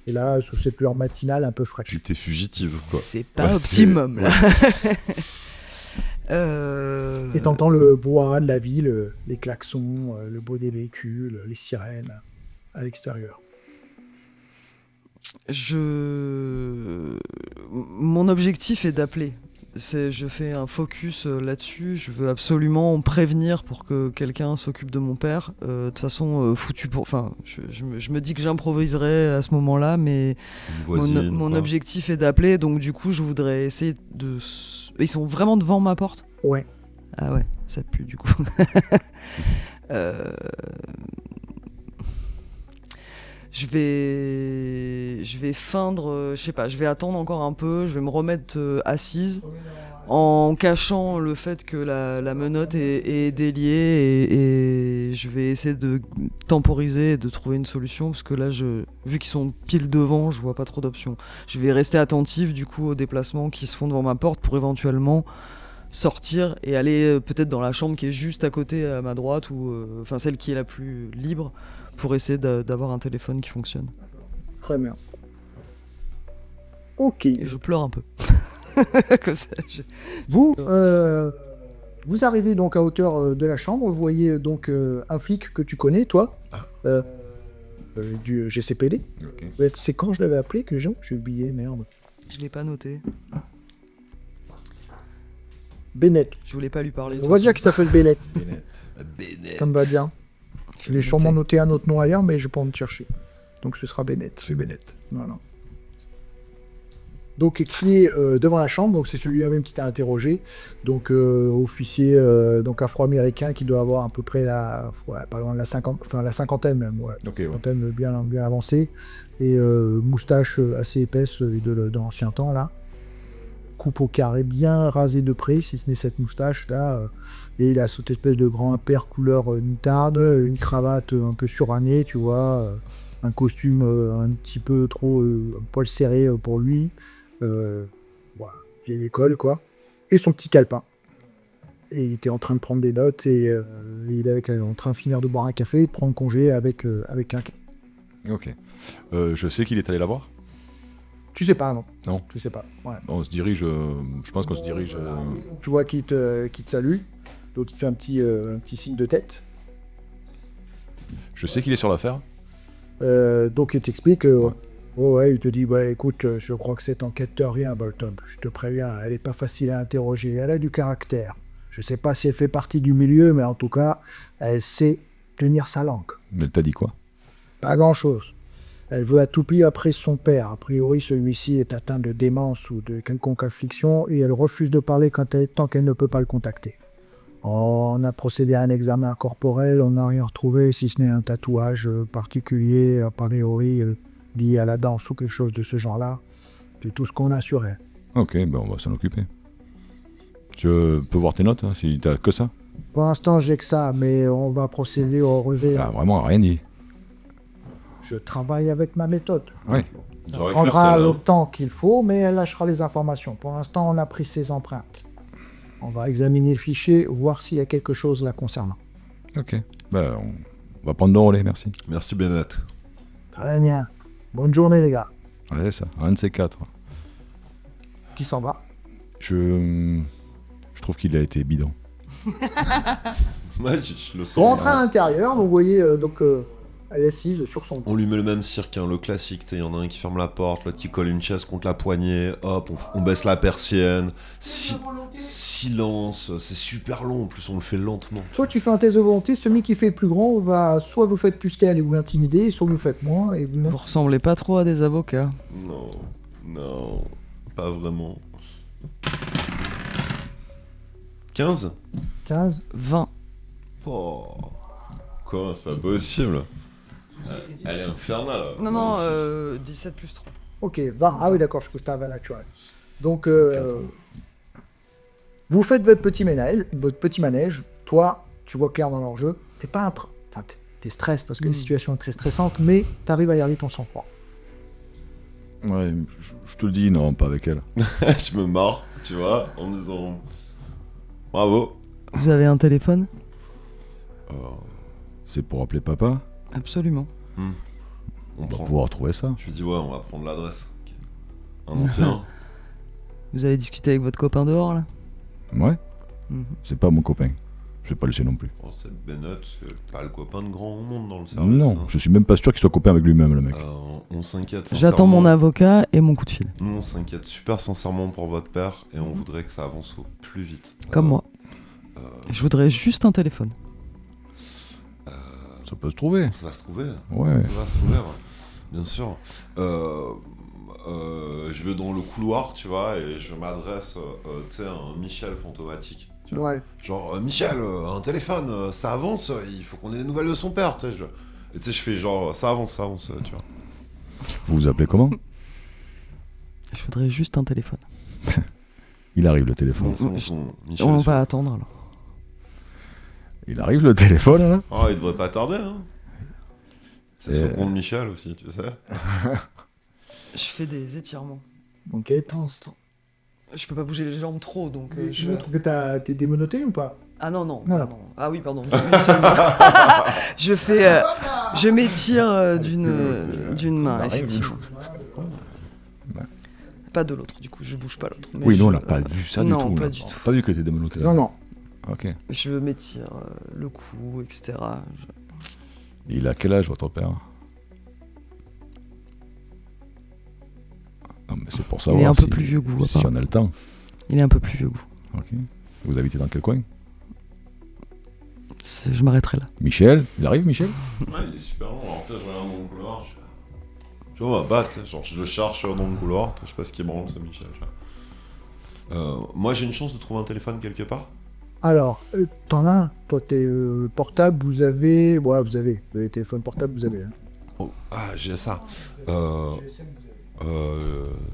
Speaker 1: Et là, sous cette lueur matinale un peu fraîche.
Speaker 3: J'étais fugitive, quoi.
Speaker 2: C'est pas
Speaker 3: Ouais,
Speaker 2: optimum, là.
Speaker 1: Et t'entends le brouhaha de la ville, les klaxons, le bruit des véhicules, les sirènes à l'extérieur.
Speaker 2: Mon objectif est d'appeler. Je fais un focus là-dessus. Je veux absolument prévenir pour que quelqu'un s'occupe de mon père. De toute façon, foutu pour. Enfin, je me dis que j'improviserai à ce moment-là, mais
Speaker 3: Une voisine,
Speaker 2: mon
Speaker 3: quoi.
Speaker 2: objectif est d'appeler. Donc, du coup, je voudrais essayer de. Ils sont vraiment devant ma porte?
Speaker 1: Ouais.
Speaker 2: Ah ouais, ça pue du coup. Je vais feindre, je sais pas, je vais attendre encore un peu, je vais me remettre assise en cachant le fait que la menotte est déliée et je vais essayer de temporiser et de trouver une solution parce que là, vu qu'ils sont pile devant, je vois pas trop d'options. Je vais rester attentif du coup aux déplacements qui se font devant ma porte pour éventuellement sortir et aller peut-être dans la chambre qui est juste à côté à ma droite ou enfin celle qui est la plus libre pour essayer d'avoir un téléphone qui fonctionne.
Speaker 1: Très bien. Ok.
Speaker 2: Et je pleure un peu. Comme ça.
Speaker 1: Vous arrivez donc à hauteur de la chambre. Vous voyez donc un flic que tu connais, toi, du GCPD.
Speaker 5: Ok.
Speaker 1: C'est quand je l'avais appelé que j'ai oublié, merde.
Speaker 2: Je l'ai pas noté.
Speaker 1: Bennett.
Speaker 2: Je voulais pas lui parler.
Speaker 1: On va dire qu'il s'appelle Bennett.
Speaker 3: Bennett.
Speaker 1: Ça me va bien. Je l'ai sûrement noté un autre nom ailleurs, mais je vais pas en chercher. Donc ce sera Bennett.
Speaker 5: C'est Bennett.
Speaker 1: Voilà. Donc qui est devant la chambre, donc c'est celui-là même qui t'a interrogé. Donc officier donc afro-américain qui doit avoir à peu près pas loin de la cinquantaine même, ouais.
Speaker 5: Ok, ouais.
Speaker 1: Cinquantaine bien avancée. Et moustache assez épaisse d'ancien temps là. Coupe au carré bien rasé de près, si ce n'est cette moustache là. Et il a cette espèce de grand impair couleur moutarde, une cravate un peu surannée, tu vois. Un costume un petit peu trop poil serré pour lui. Voilà, vieille école quoi. Et son petit calepin. Et il était en train de prendre des notes et il est en train de finir de boire un café et de prendre congé avec un...
Speaker 5: Ok. Je sais qu'il est allé la voir.
Speaker 1: Tu sais pas, non?
Speaker 5: Non.
Speaker 1: Tu sais pas, ouais.
Speaker 5: On se dirige. Je pense qu'on se dirige.
Speaker 1: Tu vois qu'il te salue. Donc il te fait un petit signe de tête.
Speaker 5: Je sais qu'il est sur l'affaire.
Speaker 1: Donc il t'explique ouais, il te dit bah écoute, je crois que cette enquête te revient, Bolton. Je te préviens, elle est pas facile à interroger, elle a du caractère. Je sais pas si elle fait partie du milieu, mais en tout cas, elle sait tenir sa langue.
Speaker 5: Mais elle t'a dit quoi?
Speaker 1: Pas grand chose. Elle veut à tout prix après son père. A priori, celui-ci est atteint de démence ou de quelconque affliction et elle refuse de parler tant qu'elle ne peut pas le contacter. On a procédé à un examen corporel, on n'a rien retrouvé si ce n'est un tatouage particulier, a priori lié à la danse ou quelque chose de ce genre-là. C'est tout ce qu'on a sur elle.
Speaker 5: Ok, ben on va s'en occuper. Je peux voir tes notes, hein, si t'as que ça?
Speaker 1: Pour l'instant, j'ai que ça, mais on va procéder au relevé.
Speaker 5: Ah, vraiment, rien dit.
Speaker 1: Je travaille avec ma méthode.
Speaker 5: Oui.
Speaker 1: Ça prendra le temps qu'il faut, mais elle lâchera les informations. Pour l'instant, on a pris ses empreintes. On va examiner le fichier, voir s'il y a quelque chose là concernant.
Speaker 5: Ok. Ben, on va prendre le relais, merci.
Speaker 3: Merci Bennett.
Speaker 1: Très bien. Bonne journée, les gars.
Speaker 5: Ouais, ça, un de ces quatre.
Speaker 1: Qui s'en va?
Speaker 5: Je trouve qu'il a été bidon.
Speaker 3: Ouais, je le sens.
Speaker 1: Vous rentrez à l'intérieur, vous voyez Elle est assise sur son
Speaker 3: On lui met le même cirque, hein, le classique, il y en a un qui ferme la porte, l'autre qui colle une chaise contre la poignée, hop, on baisse la persienne, silence, c'est super long, en plus on le fait lentement.
Speaker 1: Soit tu fais un test de volonté, celui qui fait le plus grand va soit vous faites plus qu'elle et vous l'intimidez, soit vous faites moins et vous
Speaker 2: Vous ressemblez pas trop à des avocats.
Speaker 3: Non, pas vraiment. 15
Speaker 1: 15.
Speaker 2: 20.
Speaker 3: Oh, quoi, c'est pas possible. Elle est infernale.
Speaker 2: Non, 17 plus 3.
Speaker 1: Ok, 20. Ah oui, d'accord, je trouve que c'est un 20 naturel. Donc, vous faites votre petit manège. Toi, tu vois clair dans leur jeu. T'es pas t'es stress parce que la situation est très stressante, mais t'arrives à garder ton sang-froid.
Speaker 5: Ouais, je te le dis, non, pas avec elle.
Speaker 3: Je me marre, tu vois, en me disant bravo.
Speaker 2: Vous avez un téléphone?
Speaker 5: C'est pour appeler papa.
Speaker 2: Absolument.
Speaker 3: On
Speaker 5: On va
Speaker 3: prend.
Speaker 5: pouvoir trouver ça.
Speaker 3: Je lui dis ouais, on va prendre l'adresse. Un ancien.
Speaker 2: Vous avez discuté avec votre copain dehors là?
Speaker 5: Ouais,
Speaker 2: Mhm.
Speaker 5: c'est pas mon copain. Je vais pas le laisser non plus.
Speaker 3: Oh, cette Bennett, c'est pas le copain de grand monde dans le service.
Speaker 5: Non,
Speaker 3: hein.
Speaker 5: je suis même pas sûr qu'il soit copain avec lui-même, le mec.
Speaker 3: On s'inquiète.
Speaker 2: J'attends mon
Speaker 3: sincèrement.
Speaker 2: avocat et mon coup de fil.
Speaker 3: Nous, on s'inquiète super sincèrement pour votre père et on voudrait que ça avance au plus vite.
Speaker 2: Comme moi. Je voudrais juste un téléphone.
Speaker 5: Ça peut se trouver.
Speaker 3: Ça va se trouver.
Speaker 5: Ouais.
Speaker 3: Ça va se trouver, ouais. Bien sûr. Je vais dans le couloir, tu vois, et je m'adresse, tu sais, à un Michel fantomatique. Tu vois.
Speaker 1: Ouais.
Speaker 3: Genre, Michel, un téléphone, ça avance, il faut qu'on ait des nouvelles de son père, tu sais. Et tu sais, je fais genre, ça avance, tu vois.
Speaker 5: Vous vous appelez comment?
Speaker 2: Je voudrais juste un téléphone.
Speaker 5: Il arrive le téléphone.
Speaker 3: Michel.
Speaker 2: On va attendre alors.
Speaker 5: Il arrive le téléphone, là.
Speaker 3: Oh, il devrait pas tarder, hein. C'est
Speaker 5: Et-
Speaker 3: son compte Michel aussi, tu sais.
Speaker 2: Je fais des étirements.
Speaker 1: Ok.
Speaker 2: Pendant ce temps. Je peux pas bouger les jambes trop donc
Speaker 1: Je
Speaker 2: je.
Speaker 1: montre que t'es démonoté ou pas?
Speaker 2: Ah non, non.
Speaker 1: Non.
Speaker 2: pardon. Ah oui, pardon. Une seule main. Je fais. Je m'étire d'une main,
Speaker 5: arrive,
Speaker 2: effectivement.
Speaker 5: Ouais.
Speaker 2: Pas de l'autre, du coup, je bouge pas l'autre. mais
Speaker 5: Oui,
Speaker 2: je-
Speaker 5: non, on n'a pas vu ça
Speaker 2: non,
Speaker 5: du tout.
Speaker 2: pas
Speaker 5: là.
Speaker 2: du tout.
Speaker 5: Pas vu que était démonoté.
Speaker 1: Non, non.
Speaker 5: Ok.
Speaker 2: Je m'étire le cou, etc.
Speaker 5: Il a quel âge, votre père? Non, mais c'est pour savoir.
Speaker 2: Il est un peu
Speaker 5: si-
Speaker 2: plus vieux que vous,
Speaker 5: Si on
Speaker 2: apparemment.
Speaker 5: a le temps.
Speaker 2: Il est un peu plus vieux que vous.
Speaker 5: Ok. Vous habitez dans quel coin?
Speaker 2: Je m'arrêterai là.
Speaker 5: Michel? Il arrive, Michel?
Speaker 3: Ouais, il est super long. Alors, tu sais, je regarde dans le couloir, je vois, bah, tu sais, genre, je le cherche dans le couloir, tu sais, je sais pas ce qui est branle, ce Michel. Tu vois. Moi, j'ai une chance de trouver un téléphone quelque part.
Speaker 1: Alors, t'en as un. Toi, t'es portable, vous avez. Ouais, vous avez. Les téléphones portables, vous avez. Hein.
Speaker 3: Oh, ah, j'ai ça.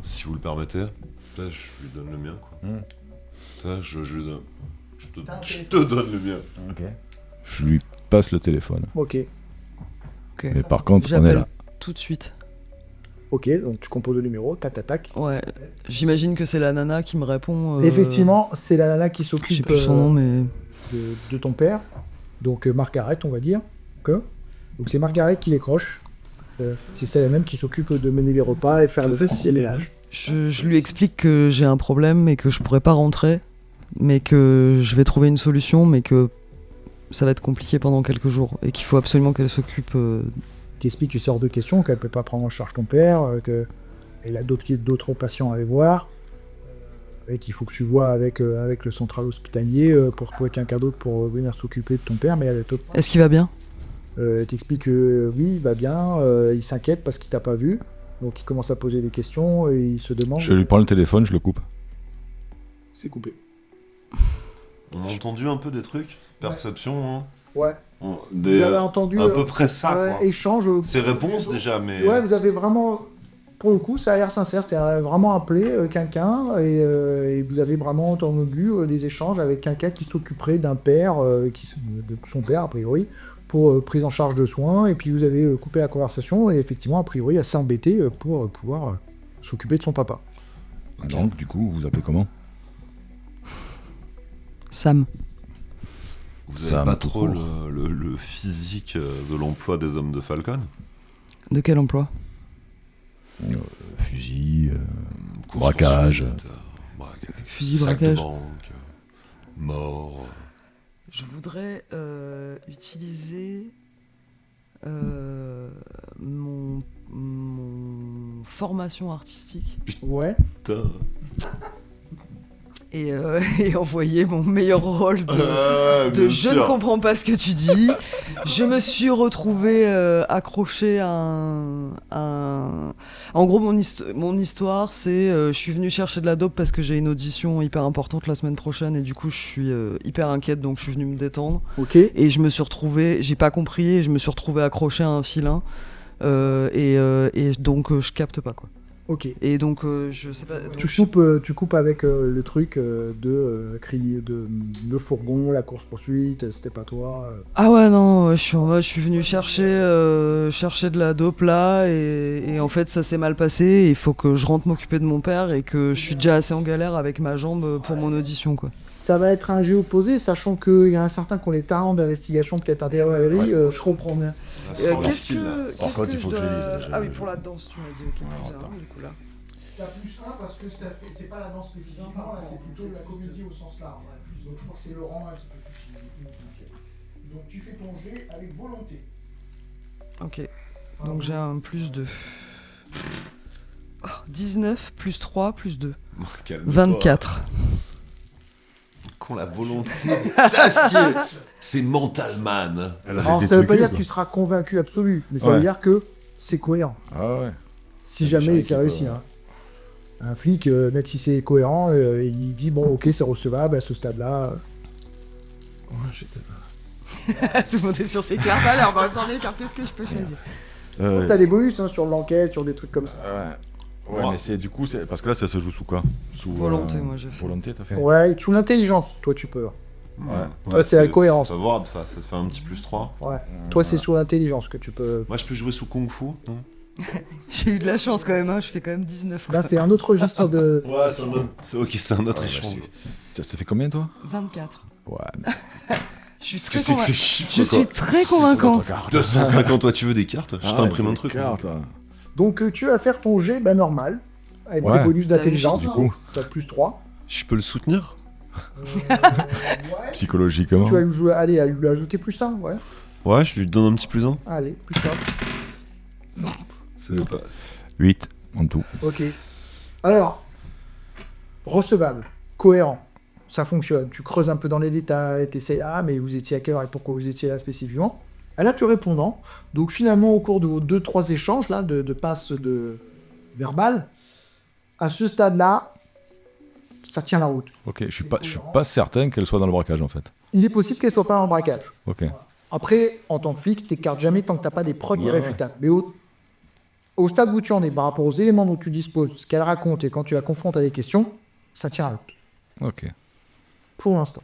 Speaker 3: Si vous le permettez, peut-être je lui donne le mien, quoi. Peut-être je lui donne. Je te donne le mien.
Speaker 5: Ok. Je lui passe le téléphone.
Speaker 1: Ok.
Speaker 2: Ok.
Speaker 5: Mais par contre, on est
Speaker 2: J'appelle
Speaker 5: là.
Speaker 2: tout de suite.
Speaker 1: Ok, donc tu composes le numéro, tac.
Speaker 2: Ouais. J'imagine que c'est la nana qui me répond.
Speaker 1: Effectivement, c'est la nana qui
Speaker 2: Je sais
Speaker 1: s'occupe
Speaker 2: plus son nom, mais.
Speaker 1: de ton père. Donc Margaret, on va dire. Ok. Donc c'est Margaret qui décroche. C'est celle-même qui s'occupe de mener les repas et faire le vestiaire.
Speaker 2: Je lui explique que j'ai un problème et que je pourrais pas rentrer, mais que je vais trouver une solution, mais que ça va être compliqué pendant quelques jours et qu'il faut absolument qu'elle s'occupe.
Speaker 1: T'expliques qu'il sort de question, qu'elle peut pas prendre en charge ton père, qu'elle a d'autres patients à aller voir, et qu'il faut que tu vois avec le central hospitalier pour trouver quelqu'un d'autre pour venir s'occuper de ton père, mais elle
Speaker 2: Est-ce qu'il va bien?
Speaker 1: t'explique que oui, il va bien, il s'inquiète parce qu'il t'a pas vu, donc il commence à poser des questions et il se demande.
Speaker 5: Je lui prends le téléphone, je le coupe.
Speaker 1: C'est coupé.
Speaker 3: On a entendu un peu des trucs. Perception, hein.
Speaker 1: Ouais. Vous
Speaker 3: Des,
Speaker 1: avez entendu
Speaker 3: à peu près ça,
Speaker 1: ouais,
Speaker 3: quoi.
Speaker 1: échange.
Speaker 3: Ces réponses, déjà, mais.
Speaker 1: Ouais, vous avez vraiment, pour le coup, ça a l'air sincère. C'est vraiment appelé quelqu'un et vous avez vraiment entendu des échanges avec quelqu'un qui s'occuperait d'un père, de son père a priori, pour prise en charge de soins. Et puis vous avez coupé la conversation et effectivement, a priori, elle s'est embêtée pour pouvoir s'occuper de son papa.
Speaker 5: Donc, du coup, vous appelez comment?
Speaker 2: Sam.
Speaker 3: Vous
Speaker 5: Ça
Speaker 3: avez pas
Speaker 5: me
Speaker 3: trop
Speaker 5: court.
Speaker 3: le physique de l'emploi des hommes de Falcon?
Speaker 2: De quel emploi?
Speaker 5: Fusil,
Speaker 3: Course
Speaker 5: braquage.
Speaker 3: poursuite, braquage.
Speaker 2: Fusil,
Speaker 3: Sac de
Speaker 2: braquage.
Speaker 3: banque, mort.
Speaker 2: Je voudrais utiliser mon formation artistique
Speaker 1: Ouais.
Speaker 3: Putain.
Speaker 2: et envoyer mon meilleur rôle de
Speaker 3: Bien
Speaker 2: je ne
Speaker 3: sûr.
Speaker 2: comprends pas ce que tu dis. Je me suis retrouvée accrochée à En gros, mon histoire, c'est je suis venue chercher de la dope parce que j'ai une audition hyper importante la semaine prochaine et du coup, je suis hyper inquiète, donc je suis venue me détendre.
Speaker 1: Ok.
Speaker 2: Et je me suis retrouvée, j'ai pas compris, et je me suis retrouvée accrochée à un filin. Et donc, je capte pas, quoi.
Speaker 1: Ok.
Speaker 2: Et donc, je sais pas. Donc,
Speaker 1: Tu coupes avec le truc de le fourgon, la course-poursuite, c'était pas toi.
Speaker 2: Ah ouais, non, je suis en mode, je suis venu chercher de la dope là, et en fait, ça s'est mal passé. Il faut que je rentre m'occuper de mon père et que je suis déjà assez en galère avec ma jambe pour mon audition, quoi.
Speaker 1: Ça va être un jeu opposé, sachant qu'il y a un certain qui ont les talents d'investigation, peut-être intérierie, je comprends bien.
Speaker 2: Qu'est-ce que.
Speaker 5: Par contre, il faut que je lise.
Speaker 2: Ah oui, pour la danse, tu m'as dit, ok, plus
Speaker 5: attends.
Speaker 2: un, du coup là.
Speaker 1: T'as plus 1 parce que c'est pas la danse spécifiquement, là c'est plutôt la comédie au sens large. Donc je crois que c'est le rang 1 qui peut suffire. Donc tu fais ton jet avec volonté.
Speaker 2: Ok, donc j'ai un plus 2. 19 plus 3 plus 2.
Speaker 3: Calme-toi.
Speaker 2: 24.
Speaker 3: Qu'on la volonté d'acier. C'est mental man.
Speaker 1: Alors ça veut pas dire que tu seras convaincu absolu, mais ça veut
Speaker 5: Ouais.
Speaker 1: dire que c'est cohérent.
Speaker 5: Ah ouais.
Speaker 1: Si
Speaker 5: C'est
Speaker 1: jamais
Speaker 5: méchant
Speaker 1: c'est
Speaker 5: équipe,
Speaker 1: réussi. Hein. Un flic, même si c'est cohérent, il dit bon ok c'est recevable à ce stade-là.
Speaker 2: Tout le monde est sur ses cartes. Alors, bah, sur mes cartes, qu'est-ce que je peux choisir?
Speaker 1: T'as des bonus hein, sur l'enquête, sur des trucs comme ça.
Speaker 5: Ouais, mais c'est du coup, parce que là, ça se joue sous quoi? Sous
Speaker 2: Volonté, moi, j'ai fait.
Speaker 5: Volonté, t'as fait?
Speaker 1: Ouais, sous l'intelligence, toi tu peux.
Speaker 5: Ouais.
Speaker 1: c'est la cohérence.
Speaker 3: C'est favorable ça, ça te fait un petit plus 3.
Speaker 1: Ouais. Toi c'est sous l'intelligence que tu peux.
Speaker 3: Moi je peux jouer sous Kung Fu, non?
Speaker 2: J'ai eu de la chance quand même, hein. Je fais quand même 19. quoi.
Speaker 1: Là c'est un autre registre de.
Speaker 3: Ouais, c'est un autre. C'est ok, c'est un autre
Speaker 5: Ouais,
Speaker 3: échange.
Speaker 5: Ça fait combien, toi?
Speaker 2: 24.
Speaker 5: Ouais, mais.
Speaker 2: Je suis
Speaker 3: Qu'est-ce
Speaker 2: très
Speaker 3: que c'est que ces
Speaker 2: convaincante.
Speaker 3: chiffres
Speaker 2: Je suis très convaincante.
Speaker 3: 250, toi tu veux des cartes? Je t'imprime un truc.
Speaker 5: Carte.
Speaker 1: Donc tu vas faire ton jet normal, avec
Speaker 5: Ouais.
Speaker 1: des bonus
Speaker 2: T'as
Speaker 1: d'intelligence.
Speaker 2: une
Speaker 5: Du coup,
Speaker 1: T'as plus 3.
Speaker 3: Je peux le soutenir?
Speaker 5: psychologiquement.
Speaker 1: Tu vas lui jouer, allez, lui ajouter plus 1, ouais.
Speaker 3: Ouais, je lui donne un petit plus 1.
Speaker 1: Allez, plus 1.
Speaker 3: C'est pas.
Speaker 5: 8 en tout.
Speaker 1: Ok. Alors, recevable, cohérent, ça fonctionne. Tu creuses un peu dans les détails, t'essayes, ah mais vous étiez à quelle heure et pourquoi vous étiez là spécifiquement. Et là tu répondant. Donc finalement au cours de vos 2-3 échanges là, de passes de verbal, à ce stade-là, ça tient la route.
Speaker 5: Ok, je suis pas certain qu'elle soit dans le braquage en fait.
Speaker 1: Il est possible qu'elle soit pas dans le braquage.
Speaker 5: Ok.
Speaker 1: Après, en tant que flic, t'écartes jamais tant que t'as pas des preuves irréfutables. Mais au stade où tu en es, par rapport aux éléments dont tu disposes, ce qu'elle raconte et quand tu la confrontes à des questions, ça tient la route.
Speaker 5: Ok.
Speaker 1: Pour l'instant.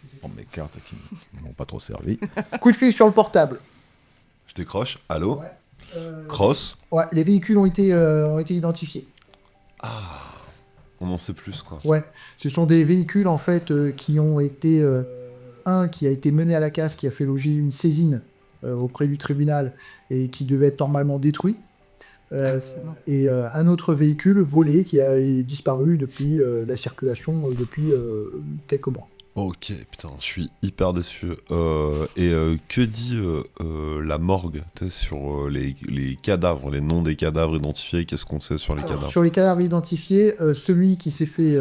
Speaker 5: Je prends mes cartes qui m'ont pas trop servi.
Speaker 1: Coup de fil sur le portable.
Speaker 3: Je décroche. Allô? Cross?
Speaker 1: Ouais, les véhicules ont été identifiés.
Speaker 3: On en sait plus quoi.
Speaker 1: Ouais, ce sont des véhicules en fait qui ont été un qui a été mené à la casse, qui a fait l'objet d'une saisine auprès du tribunal et qui devait être normalement détruit. Et un autre véhicule volé qui a disparu depuis la circulation depuis quelques mois.
Speaker 3: Ok, putain, je suis hyper déçu. Que dit la morgue tu sais, sur les cadavres, les noms des cadavres identifiés? Qu'est-ce qu'on sait sur les cadavres?
Speaker 1: Sur les cadavres identifiés, celui qui s'est fait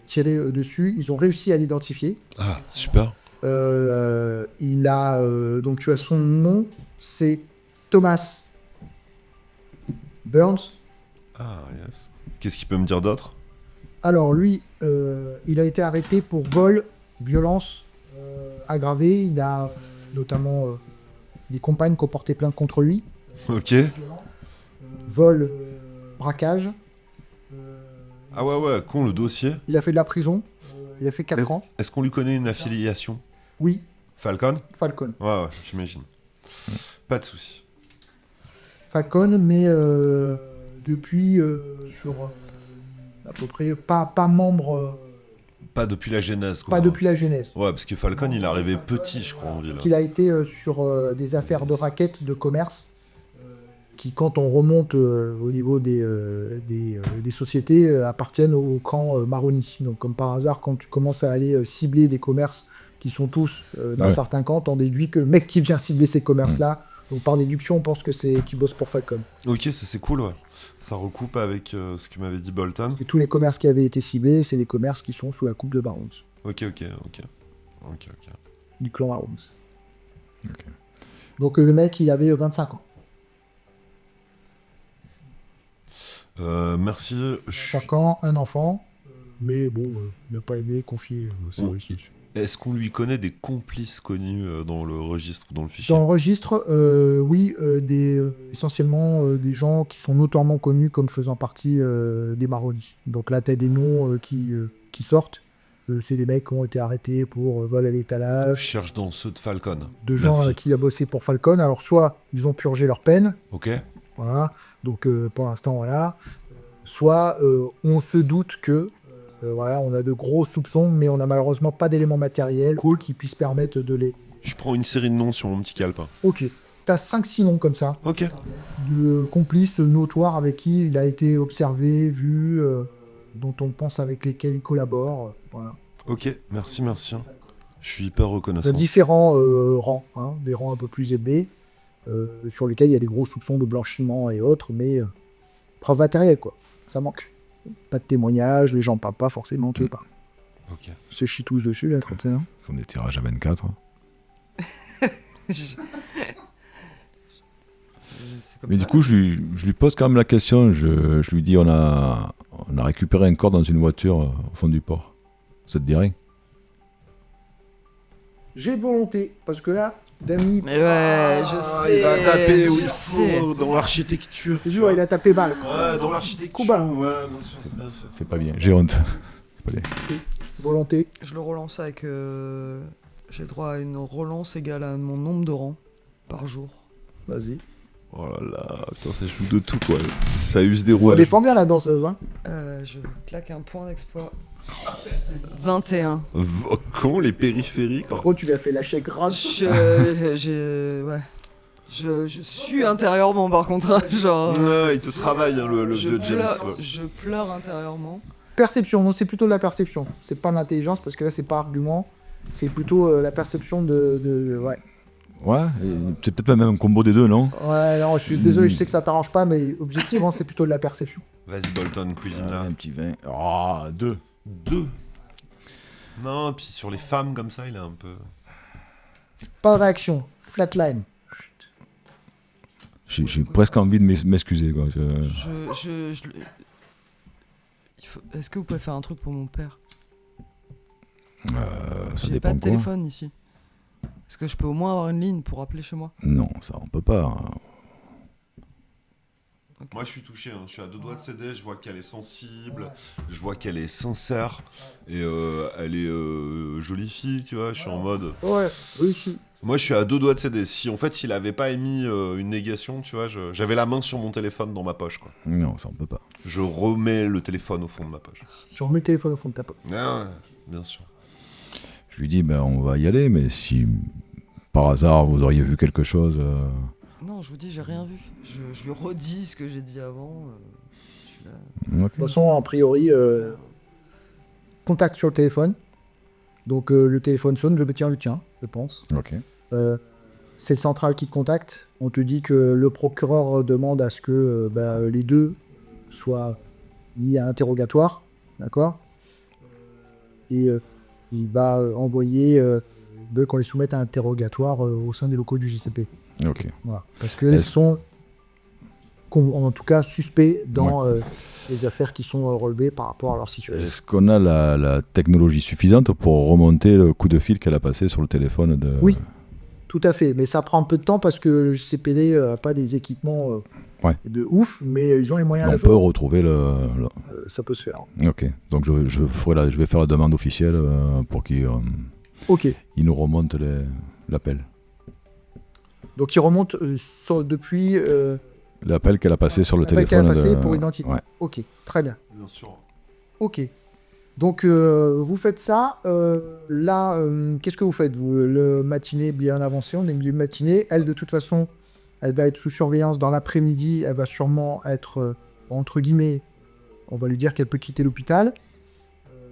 Speaker 1: tirer dessus, ils ont réussi à l'identifier.
Speaker 3: Ah, super.
Speaker 1: Il a donc tu as son nom, c'est Thomas Burns.
Speaker 3: Ah, yes. Qu'est-ce qu'il peut me dire d'autre?
Speaker 1: Alors lui, il a été arrêté pour vol, violence aggravée. Il a notamment des compagnes qui ont porté plainte contre lui.
Speaker 3: Ok.
Speaker 1: Vol, braquage.
Speaker 3: Ah ouais, con le dossier.
Speaker 1: Il a fait de la prison. Il a fait 4 ans.
Speaker 3: Est-ce qu'on lui connaît une affiliation?
Speaker 1: Oui,
Speaker 3: Falcon?
Speaker 1: Falcon.
Speaker 3: Ouais, j'imagine. Pas de souci.
Speaker 1: Falcon, mais depuis sur à peu près pas membre,
Speaker 3: Pas depuis la genèse, quoi.
Speaker 1: pas depuis la genèse.
Speaker 3: Ouais, parce que Falcon, il est arrivé petit, je crois, en ville.
Speaker 1: Qu'il a été sur des affaires de raquettes, de commerce, qui, quand on remonte au niveau des sociétés, appartiennent au camp Maroni. Donc, comme par hasard, quand tu commences à aller cibler des commerces qui sont tous d'un
Speaker 5: Ouais.
Speaker 1: certain camp, on déduit que le mec qui vient cibler ces commerces-là, donc par déduction, on pense que c'est qui bosse pour Falcon.
Speaker 3: Ok, ça c'est cool, ouais. Ça recoupe avec ce que m'avait dit Bolton.
Speaker 1: Et tous les commerces qui avaient été ciblés, c'est des commerces qui sont sous la coupe de Barons,
Speaker 3: Ok.
Speaker 1: du clan Barons.
Speaker 5: Ok.
Speaker 1: Donc le mec, il avait 25 ans.
Speaker 3: Merci.
Speaker 1: Chacun un enfant, mais bon, il n'a pas aimé confier ses
Speaker 3: Oh.
Speaker 1: récits.
Speaker 3: Est-ce qu'on lui connaît des complices connus dans le registre ou dans le fichier?
Speaker 1: Dans le registre, oui, essentiellement des gens qui sont notoirement connus comme faisant partie des Maroni. Donc là, tu as des noms qui sortent. C'est des mecs qui ont été arrêtés pour vol à
Speaker 3: Je
Speaker 1: l'étalage,
Speaker 3: cherche dans ceux de Falcon.
Speaker 1: de gens
Speaker 3: Merci.
Speaker 1: qui ont bossé pour Falcon. Alors soit ils ont purgé leur peine,
Speaker 3: Ok.
Speaker 1: voilà, donc pour l'instant, voilà. Soit on se doute que, voilà, on a de gros soupçons, mais on n'a malheureusement pas d'éléments matériels qui puissent permettre de les...
Speaker 3: Je prends une série de noms sur mon petit calepin.
Speaker 1: Ok, t'as 5-6 noms comme ça,
Speaker 3: Ok.
Speaker 1: de complices notoires avec qui il a été observé, vu, dont on pense avec lesquels il collabore. Voilà.
Speaker 3: Ok, merci. Je suis hyper
Speaker 1: Il y
Speaker 3: reconnaissant.
Speaker 1: a différents rangs, hein, des rangs un peu plus élevés, sur lesquels il y a des gros soupçons de blanchiment et autres, mais preuve matérielle, quoi. Ça manque. Pas de témoignages, les gens parlent pas forcément, tu veux pas.
Speaker 3: Ok.
Speaker 1: Se chie tous dessus, là, 31.
Speaker 5: Ils font des tirages à 24.
Speaker 2: C'est comme
Speaker 5: Mais
Speaker 2: ça.
Speaker 5: du coup, je lui pose quand même la question. Je lui dis on a récupéré un corps dans une voiture au fond du port. Ça te dit rien?
Speaker 1: J'ai de volonté, parce que là, Dami,
Speaker 2: Mais ouais, je sais.
Speaker 3: Il va taper où
Speaker 2: je
Speaker 3: il
Speaker 2: sais.
Speaker 3: faut, dans l'architecture.
Speaker 1: c'est dur, il a tapé balle, quoi.
Speaker 3: Ouais, dans l'architecture.
Speaker 1: Coup bas.
Speaker 3: Ouais, bien sûr, c'est bien fait.
Speaker 5: C'est pas bien. J'ai honte. C'est pas bien.
Speaker 1: Volonté.
Speaker 2: Je le relance avec. J'ai droit à une relance égale à mon nombre de rangs par jour.
Speaker 1: Vas-y.
Speaker 3: Oh là là, putain, ça joue de tout, quoi. Ça use des
Speaker 1: On
Speaker 3: rouages.
Speaker 1: défend bien la danseuse, hein.
Speaker 2: Je claque un point d'exploit. 21.
Speaker 3: Con, les périphériques.
Speaker 1: Par contre, tu lui as fait lâcher grâce.
Speaker 2: Ouais. Je suis intérieurement par contre. Hein, genre.
Speaker 3: Ouais, il te travaille, hein, le vieux James. Ouais.
Speaker 2: Je pleure intérieurement.
Speaker 1: Perception, non, c'est plutôt de la perception. C'est pas de l'intelligence, parce que là, c'est pas argument. C'est plutôt la perception ouais.
Speaker 5: Ouais, et c'est peut-être même un combo des deux, non?
Speaker 1: Ouais, non, je suis désolé, je sais que ça t'arrange pas, mais objectivement, c'est plutôt de la perception.
Speaker 3: Vas-y, Bolton, cuisine là.
Speaker 5: Un petit vin. Ah, 2.
Speaker 3: 2. Non, puis sur les femmes comme ça, il est un peu.
Speaker 1: Pas de réaction. Flatline.
Speaker 5: J'ai presque envie de m'excuser, quoi.
Speaker 2: Est-ce que vous pouvez faire un truc pour mon père?
Speaker 5: Ça
Speaker 2: J'ai
Speaker 5: dépend
Speaker 2: pas de
Speaker 5: quoi.
Speaker 2: téléphone ici. Est-ce que je peux au moins avoir une ligne pour appeler chez moi?
Speaker 5: Non, ça on peut pas.
Speaker 3: Moi, je suis touché, hein. Je suis à deux doigts de céder. Je vois qu'elle est sensible, je vois qu'elle est sincère, et elle est jolie fille, tu vois. Je suis en mode.
Speaker 1: Ouais, oui, si.
Speaker 3: Moi, je suis à deux doigts de céder. Si en fait, il avait pas émis une négation, tu vois, j'avais la main sur mon téléphone dans ma poche, quoi.
Speaker 5: Non, ça on peut pas.
Speaker 3: Je remets le téléphone au fond de ma poche.
Speaker 1: Tu remets le téléphone au fond de ta poche.
Speaker 3: Ah ouais, bien sûr.
Speaker 5: Je lui dis, ben on va y aller, mais si par hasard vous auriez vu quelque chose.
Speaker 2: Non, je vous dis, j'ai rien vu. Je lui redis ce que j'ai dit avant. Je suis là.
Speaker 5: Ok.
Speaker 1: De toute façon, a priori, contact sur le téléphone. Donc le téléphone sonne, le tien, je pense.
Speaker 5: Ok.
Speaker 1: C'est le central qui te contacte. On te dit que le procureur demande à ce que les deux soient mis à interrogatoire, d'accord? Et il va envoyer qu'on les soumette à interrogatoire au sein des locaux du JCP.
Speaker 5: Ok.
Speaker 1: Voilà. Parce qu'ils sont en tout cas suspects dans les affaires qui sont relevées par rapport à leur situation.
Speaker 5: Est-ce qu'on a la technologie suffisante pour remonter le coup de fil qu'elle a passé sur le téléphone de...
Speaker 1: Oui, tout à fait. Mais ça prend un peu de temps parce que le JCPD n'a pas des équipements de ouf, mais ils ont les moyens de
Speaker 5: On
Speaker 1: le
Speaker 5: peut
Speaker 1: faire.
Speaker 5: retrouver le...
Speaker 1: Ça peut se faire.
Speaker 5: Ok. Donc je vais faire la demande officielle pour qu'il
Speaker 1: Ok.
Speaker 5: il nous remonte l'appel.
Speaker 1: Donc il remonte depuis
Speaker 5: L'appel qu'elle a passé sur le
Speaker 1: l'appel
Speaker 5: téléphone.
Speaker 1: qu'elle a passé pour identité.
Speaker 5: Ouais.
Speaker 1: Ok, très bien.
Speaker 3: Bien sûr.
Speaker 1: Ok. Donc vous faites ça. Là, qu'est-ce que vous faites vous, le matinée bien avancé, on est milieu de matinée. Elle, de toute façon, elle va être sous surveillance dans l'après-midi. Elle va sûrement être, entre guillemets, on va lui dire qu'elle peut quitter l'hôpital.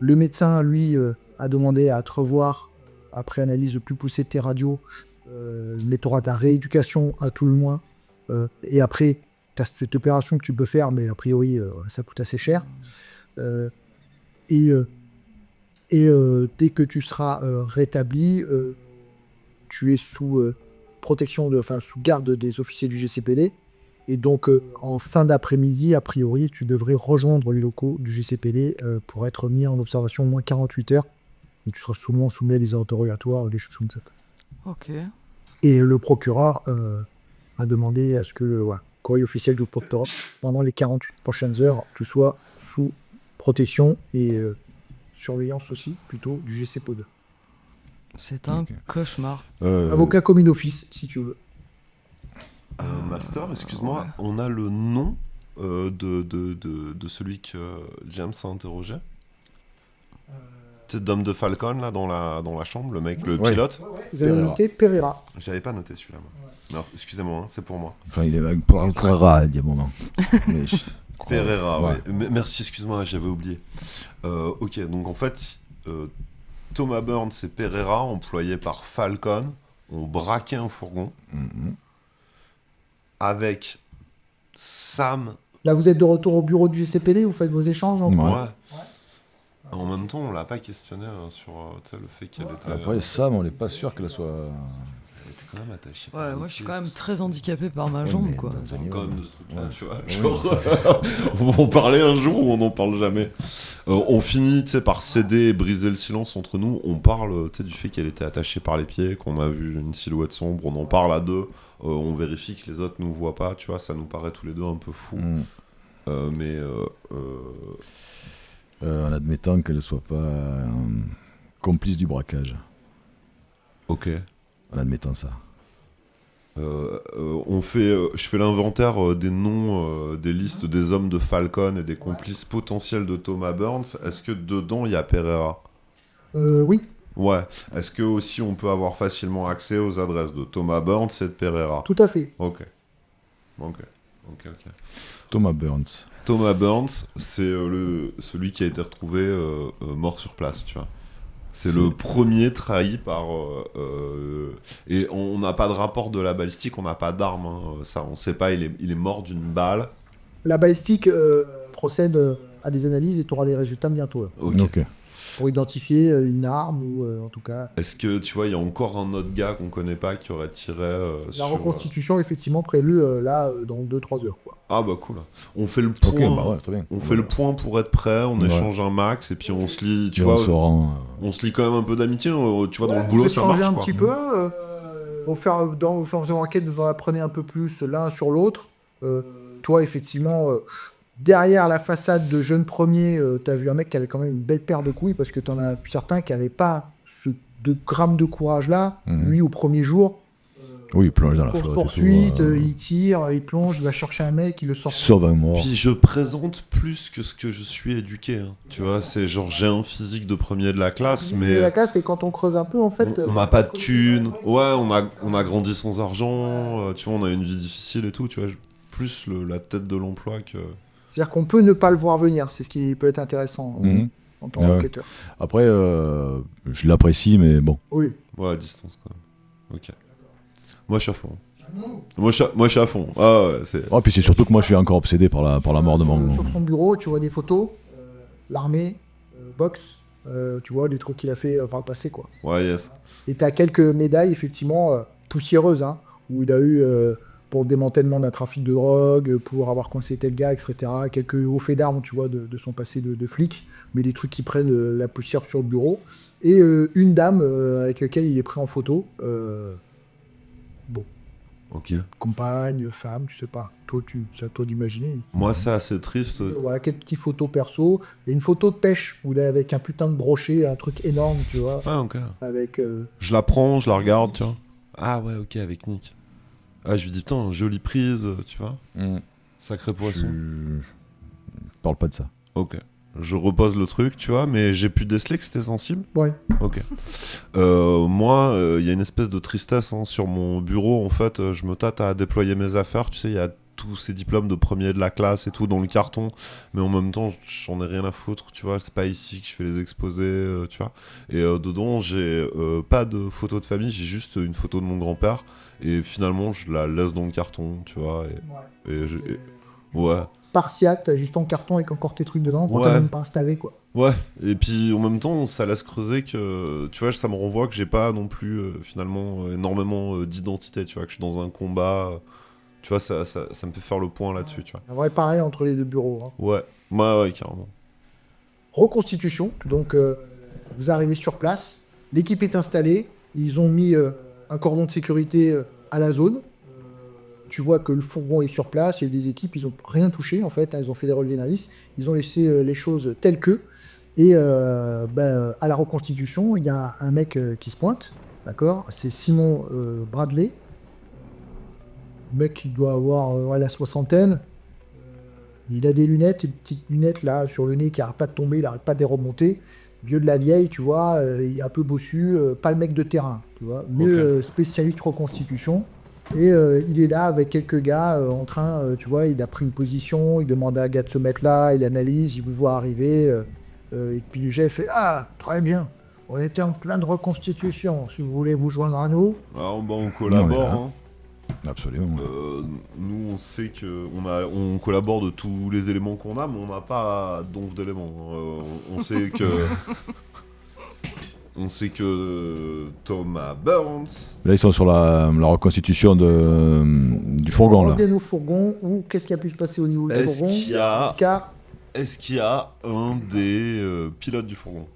Speaker 1: Le médecin, lui, a demandé à te revoir après analyse plus poussée de tes radios, mais tu auras ta rééducation à tout le moins. Et après, tu as cette opération que tu peux faire, mais a priori, ça coûte assez cher. Et dès que tu seras rétabli, tu es sous sous garde des officiers du GCPD. Et donc, en fin d'après-midi, a priori, tu devrais rejoindre les locaux du GCPD pour être mis en observation au moins 48 heures. Et tu seras soumis à des interrogatoires, des choses comme ça.
Speaker 2: Ok.
Speaker 1: Et le procureur a demandé à ce que le courrier officiel du procureur, pendant les 48 prochaines heures, tu sois sous protection et surveillance aussi, plutôt, du GCPD.
Speaker 2: C'est un cauchemar.
Speaker 1: Avocat commis d'office, si tu veux.
Speaker 3: Master, excuse-moi, on a le nom de celui que James a interrogé. C'est Dom de Falcon, là, dans la chambre, le mec, le pilote.
Speaker 1: Vous avez noté Pereira.
Speaker 3: J'avais pas noté celui-là, moi. Alors, excusez-moi, hein, c'est pour moi.
Speaker 5: Enfin, il est très rare, il y a un moment.
Speaker 3: Pereira, ouais. Merci, excuse-moi, j'avais oublié. Ok, donc en fait, Thomas Burns et Pereira, employés par Falcon, ont braqué un fourgon avec Sam.
Speaker 1: Là, vous êtes de retour au bureau du GCPD, vous faites vos échanges
Speaker 3: Ouais. En même temps, on l'a pas questionné sur le fait qu'elle était.
Speaker 5: Après, Sam, on n'est pas sûr qu'elle soit.
Speaker 3: Elle était quand même attachée.
Speaker 2: Ouais, moi je suis quand même très handicapé par ma jambe, quoi.
Speaker 3: Quand même de ce truc-là, tu vois. Genre, on va en parler un jour ou on n'en parle jamais. On finit par céder et briser le silence entre nous. On parle du fait qu'elle était attachée par les pieds, qu'on a vu une silhouette sombre. On en parle à deux. On vérifie que les autres nous voient pas, tu vois. Ça nous paraît tous les deux un peu fou.
Speaker 5: En admettant qu'elle ne soit pas complice du braquage.
Speaker 3: Ok.
Speaker 5: En admettant ça.
Speaker 3: Je fais l'inventaire des noms, des listes des hommes de Falcon et des complices potentiels de Thomas Burns. Est-ce que dedans il y a Pereira ?
Speaker 1: Oui.
Speaker 3: Ouais. Est-ce que aussi on peut avoir facilement accès aux adresses de Thomas Burns et de Pereira ?
Speaker 1: Tout à fait.
Speaker 3: Ok.
Speaker 5: Thomas Burns.
Speaker 3: Thomas Burns, c'est celui qui a été retrouvé mort sur place, tu vois. C'est le premier trahi par... et on n'a pas de rapport de la balistique, on n'a pas d'arme. Ça, on sait pas, il est mort d'une balle.
Speaker 1: La balistique procède à des analyses et tu auras les résultats bientôt.
Speaker 3: Ok.
Speaker 1: Pour identifier une arme ou en tout cas...
Speaker 3: Est-ce que, tu vois, il y a encore un autre gars qu'on connaît pas qui aurait tiré
Speaker 1: La reconstitution, effectivement, prévue dans 2-3 heures, quoi.
Speaker 3: Ah bah cool. On fait le point.
Speaker 5: Ok, très bien.
Speaker 3: On fait le point pour être prêt, on échange un max et puis on se lie, tu vois. On se lie quand même un peu d'amitié, tu vois, dans le boulot ça marche
Speaker 1: un
Speaker 3: quoi.
Speaker 1: petit peu. Au fur et à mesure enquête, vous en apprenez un peu plus l'un sur l'autre. Toi, effectivement, derrière la façade de jeune premier, t'as vu un mec qui avait quand même une belle paire de couilles parce que t'en as certains qui n'avaient pas ce 2 grammes de courage là. Lui, au premier jour.
Speaker 5: Oui, il plonge dans la flotte.
Speaker 1: Poursuite, il tire, il plonge, il va chercher un mec, il le sort.
Speaker 5: Sauve un mort.
Speaker 3: Puis je présente plus que ce que je suis éduqué. Hein. Tu vois, c'est genre j'ai un physique de premier de la classe, mais.
Speaker 1: La classe, c'est quand on creuse un peu, en fait.
Speaker 3: On n'a pas de thunes. Ouais, on a grandi sans argent. Tu vois, on a une vie difficile et tout. Tu vois, plus la tête de l'emploi que.
Speaker 1: C'est-à-dire qu'on peut ne pas le voir venir. C'est ce qui peut être intéressant en tant qu'enquêteur.
Speaker 5: Après, je l'apprécie, mais bon.
Speaker 1: Oui.
Speaker 3: Ouais, à distance quand même. Ok. Moi, je suis à fond. Moi, je suis à fond. Ah ouais, c'est...
Speaker 5: Oh, puis c'est surtout que moi, je suis encore obsédé par la mort de mon...
Speaker 1: Sur son bureau, tu vois des photos, l'armée, boxe, tu vois, des trucs qu'il a fait par le passé, quoi.
Speaker 3: Ouais, yes.
Speaker 1: Et t'as quelques médailles, effectivement, poussiéreuses, hein, où il a eu, pour le démantèlement d'un trafic de drogue, pour avoir coincé tel gars, etc. Quelques hauts faits d'armes, tu vois, de son passé de flic, mais des trucs qui prennent la poussière sur le bureau. Et une dame avec laquelle il est pris en photo...
Speaker 3: Ok.
Speaker 1: Compagne, femme, tu sais pas. Toi, c'est à toi d'imaginer.
Speaker 3: Moi, c'est assez triste.
Speaker 1: Voilà, quelques petites photos perso. Et une photo de pêche, où il est avec un putain de brochet, un truc énorme, tu vois.
Speaker 3: Ah, ok.
Speaker 1: Avec...
Speaker 3: Je la prends, je la regarde, tu vois. Ah ouais, ok, avec Nick. Ah, je lui dis, putain, jolie prise, tu vois. Sacré poisson.
Speaker 5: Je parle pas de ça.
Speaker 3: Ok. Je repose le truc, tu vois, mais j'ai pu déceler que c'était sensible.
Speaker 1: Ouais.
Speaker 3: Ok. Moi, il y a une espèce de tristesse sur mon bureau. En fait, je me tâte à déployer mes affaires. Tu sais, il y a tous ses diplômes de premier de la classe et tout dans le carton, mais en même temps j'en ai rien à foutre, tu vois, c'est pas ici que je fais les exposés, tu vois. Et dedans j'ai pas de photo de famille, j'ai juste une photo de mon grand-père et finalement je la laisse dans le carton, tu vois. Ouais.
Speaker 1: Spartiate, t'as juste ton carton avec encore tes trucs dedans, quand
Speaker 3: Ouais.
Speaker 1: t'as même pas installé quoi.
Speaker 3: Ouais, et puis en même temps, ça laisse creuser que, tu vois, ça me renvoie que j'ai pas non plus, finalement, énormément d'identité, tu vois, que je suis dans un combat, tu vois, ça me fait faire le point là-dessus, tu vois.
Speaker 1: Un vrai pareil entre les deux bureaux. Hein.
Speaker 3: Ouais, carrément.
Speaker 1: Reconstitution, donc vous arrivez sur place, l'équipe est installée, ils ont mis un cordon de sécurité à la zone. Tu vois que le fourgon est sur place, il y a des équipes, ils n'ont rien touché en fait, hein, ils ont fait des relevés d'indices, ils ont laissé les choses telles que. Et à la reconstitution, il y a un mec qui se pointe, d'accord, c'est Simon Bradley. Le mec il doit avoir la soixantaine. Il a des lunettes, des petites lunettes là sur le nez qui n'arrêtent pas de tomber, il n'arrête pas de les remonter. Vieux de la vieille, tu vois, il est un peu bossu, pas le mec de terrain, tu vois, mais spécialiste reconstitution. Et il est là avec quelques gars en train, tu vois, il a pris une position, il demande à un gars de se mettre là, il analyse, il vous voit arriver, et puis le chef fait « Ah, très bien, on était en plein de reconstitution, si vous voulez vous joindre à nous. »
Speaker 3: Alors, on collabore,
Speaker 5: là.
Speaker 3: hein.
Speaker 5: Absolument.
Speaker 3: Nous, on sait que on collabore de tous les éléments qu'on a, mais on n'a pas d'once d'éléments. On sait que... On sait que Thomas Burns...
Speaker 5: Là, ils sont sur la reconstitution du fourgon,
Speaker 1: On
Speaker 5: là.
Speaker 1: revient au fourgon, ou qu'est-ce qui a pu se passer au niveau du
Speaker 3: Est-ce
Speaker 1: fourgon
Speaker 3: qu'il y a-
Speaker 1: Car,
Speaker 3: Est-ce qu'il y a un des pilotes du fourgon?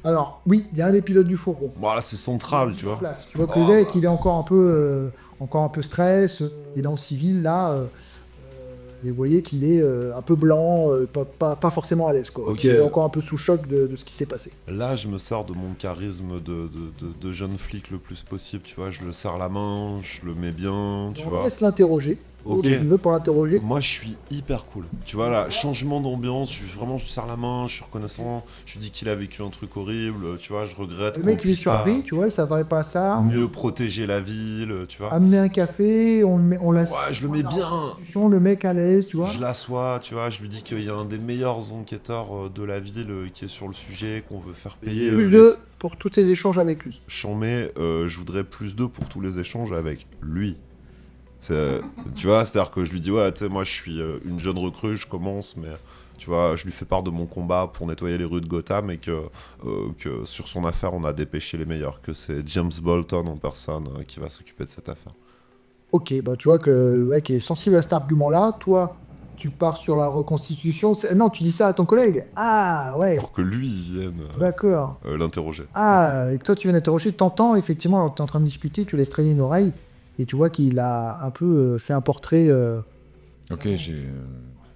Speaker 1: alors, oui, il y a un des pilotes du fourgon.
Speaker 3: Bon, là, c'est central, tu vois.
Speaker 1: Place. Tu vois que le mec, il est encore un peu stress, il est en civil, là, et vous voyez qu'il est un peu blanc, pas forcément à l'aise, quoi.
Speaker 3: Ok.
Speaker 1: Il est encore un peu sous choc de ce qui s'est passé.
Speaker 3: Là, je me sers de mon charisme de jeune flic le plus possible, tu vois. Je le serre la main, je le mets bien, tu
Speaker 1: On
Speaker 3: vois.
Speaker 1: laisse l'interroger.
Speaker 3: Ok.
Speaker 1: Tu veux pour l'interroger.
Speaker 3: Moi, je suis hyper cool. Tu vois, là, changement d'ambiance, je serre la main, je suis reconnaissant, je lui dis qu'il a vécu un truc horrible, tu vois, je regrette.
Speaker 1: Le
Speaker 3: qu'on
Speaker 1: mec, il est
Speaker 3: puisse pas
Speaker 1: surpris, tu vois, il s'attendait pas à ça.
Speaker 3: mieux protéger la ville, tu vois.
Speaker 1: Amener un café, on la...
Speaker 3: Ouais, je le mets bien.
Speaker 1: Le mec à l'aise, tu vois.
Speaker 3: Je l'assois, tu vois, je lui dis qu'il y a un des meilleurs enquêteurs de la ville qui est sur le sujet, qu'on veut faire payer.
Speaker 1: Plus de pour tous tes échanges avec lui.
Speaker 3: J'en mets, je voudrais plus 2 pour tous les échanges avec lui. Tu vois, c'est-à-dire que je lui dis, ouais, tu sais, moi je suis une jeune recrue, je commence, mais tu vois, je lui fais part de mon combat pour nettoyer les rues de Gotham et que sur son affaire, on a dépêché les meilleurs, que c'est James Bolton en personne qui va s'occuper de cette affaire.
Speaker 1: Ok, bah tu vois que le mec est sensible à cet argument-là. Toi, tu pars sur la reconstitution. Non, tu dis ça à ton collègue. Ah, ouais,
Speaker 3: Pour que lui il vienne
Speaker 1: d'accord.
Speaker 3: l'interroger.
Speaker 1: Ah, et que toi, tu viens d'interroger, t'entends, effectivement, alors que t'es en train de discuter, tu laisses traîner une oreille, et tu vois qu'il a un peu fait un portrait...
Speaker 5: Ok,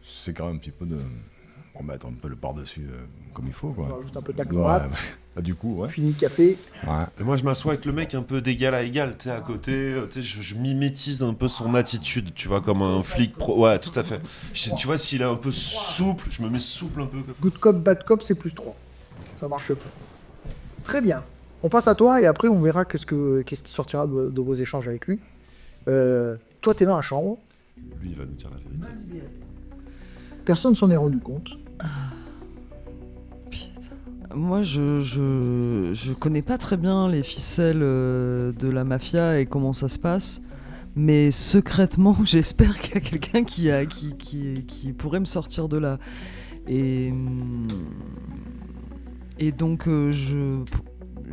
Speaker 5: c'est quand même un petit peu de remettre un peu le par-dessus comme il faut, quoi.
Speaker 1: juste un peu tac
Speaker 5: Ouais,
Speaker 1: droite,
Speaker 5: du coup, ouais.
Speaker 1: fini le café.
Speaker 5: Ouais.
Speaker 3: Et moi je m'assois avec le mec un peu d'égal à égal, tu sais, à côté, tu sais, je mimétise un peu son attitude, tu vois, comme un flic pro... Ouais, tout à fait. Tu vois, s'il est un peu souple, je me mets souple un peu.
Speaker 1: Good cop, bad cop, c'est plus 3. Ça marche pas. Très bien. On passe à toi, et après, on verra qu'est-ce qui sortira de vos échanges avec lui. Toi, t'es dans la chambre.
Speaker 3: Lui, il va nous dire la vérité.
Speaker 1: Personne s'en est rendu compte.
Speaker 2: Moi, je connais pas très bien les ficelles de la mafia et comment ça se passe, mais secrètement, j'espère qu'il y a quelqu'un qui pourrait me sortir de là. Et donc,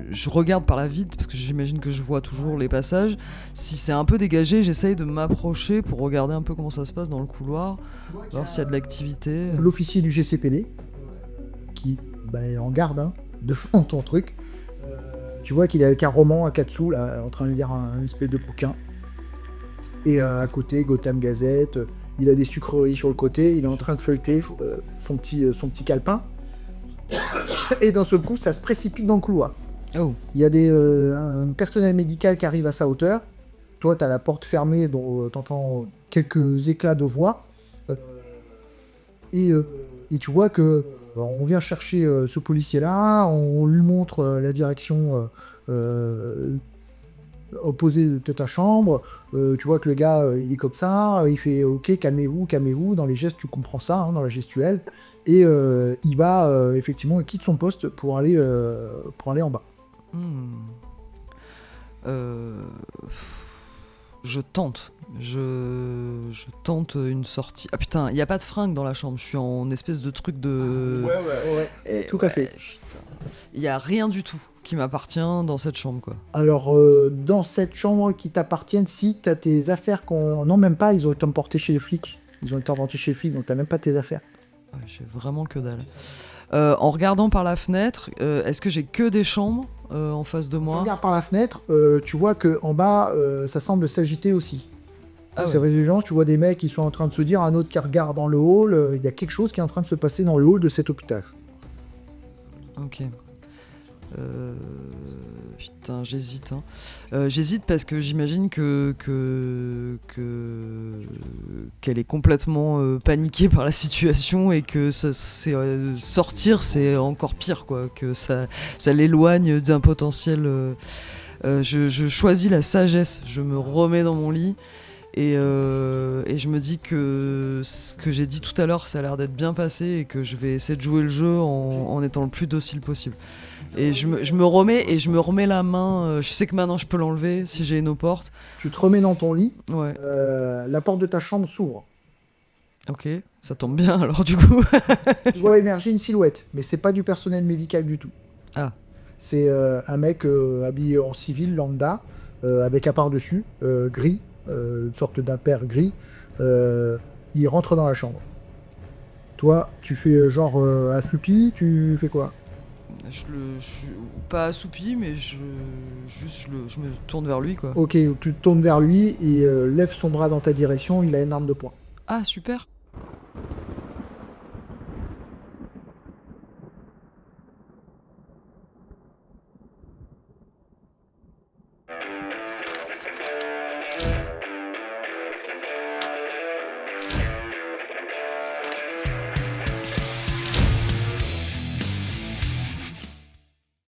Speaker 2: je regarde par la vitre, parce que j'imagine que je vois toujours les passages. Si c'est un peu dégagé, j'essaye de m'approcher pour regarder un peu comment ça se passe dans le couloir, voir s'il y a de l'activité.
Speaker 1: L'officier du GCPD, qui est en garde, hein, devant ton truc. Tu vois qu'il est avec un roman à 4 sous, là, en train de lire un espèce de bouquin. Et à côté, Gotham Gazette, il a des sucreries sur le côté, il est en train de feuilleter son petit calepin. Et d'un seul coup, ça se précipite dans le couloir.
Speaker 2: Oh,
Speaker 1: Il y a un personnel médical qui arrive à sa hauteur. Toi, tu as la porte fermée, dont tu entends quelques éclats de voix. Et tu vois que on vient chercher ce policier-là, on lui montre la direction opposé de ta chambre, tu vois que le gars, il est comme ça, il fait « Ok, calmez-vous, calmez-vous », dans les gestes, tu comprends ça, hein, dans la gestuelle, et il va, effectivement, il quitte son poste pour aller en bas.
Speaker 2: Je tente. Je tente une sortie. Ah putain, il n'y a pas de fringues dans la chambre. Je suis en espèce de truc de.
Speaker 1: Ouais, tout à fait.
Speaker 2: Il n'y a rien du tout qui m'appartient dans cette chambre, quoi.
Speaker 1: Alors, dans cette chambre qui t'appartienne, si t'as tes affaires qu'on... Non, même pas, ils ont été emportés chez les flics. Ils ont été emportés chez les flics, donc t'as même pas tes affaires.
Speaker 2: Ouais, j'ai vraiment que dalle. En regardant par la fenêtre, est-ce que j'ai que des chambres en face de
Speaker 1: Tu
Speaker 2: moi?
Speaker 1: regardes par la fenêtre, tu vois que en bas, ça semble s'agiter aussi.
Speaker 2: Ah
Speaker 1: C'est
Speaker 2: ouais.
Speaker 1: résurgence, tu vois des mecs qui sont en train de se dire, un autre qui regarde dans le hall, il y a quelque chose qui est en train de se passer dans le hall de cet hôpital.
Speaker 2: Ok. Putain, j'hésite. Hein. J'hésite parce que j'imagine qu'elle est complètement paniquée par la situation et que sortir, c'est encore pire, quoi. Que ça l'éloigne d'un potentiel. Je choisis la sagesse. Je me remets dans mon lit. Et je me dis que ce que j'ai dit tout à l'heure, ça a l'air d'être bien passé et que je vais essayer de jouer le jeu en étant le plus docile possible. Et je me remets la main. Je sais que maintenant je peux l'enlever si j'ai une aux portes.
Speaker 1: Tu te remets dans ton lit,
Speaker 2: Ouais,
Speaker 1: la porte de ta chambre s'ouvre.
Speaker 2: ok, ça tombe bien alors du coup.
Speaker 1: Tu vois émerger une silhouette, mais c'est pas du personnel médical du tout.
Speaker 2: Ah.
Speaker 1: C'est un mec habillé en civil lambda, avec un par-dessus gris, une sorte d'impair gris. Il rentre dans la chambre. Toi, tu fais genre assoupi, tu fais quoi?
Speaker 2: Je suis pas assoupi, mais je me tourne vers lui, quoi.
Speaker 1: Ok, tu te tournes vers lui et lève son bras dans ta direction, il a une arme de poing.
Speaker 2: Ah, super.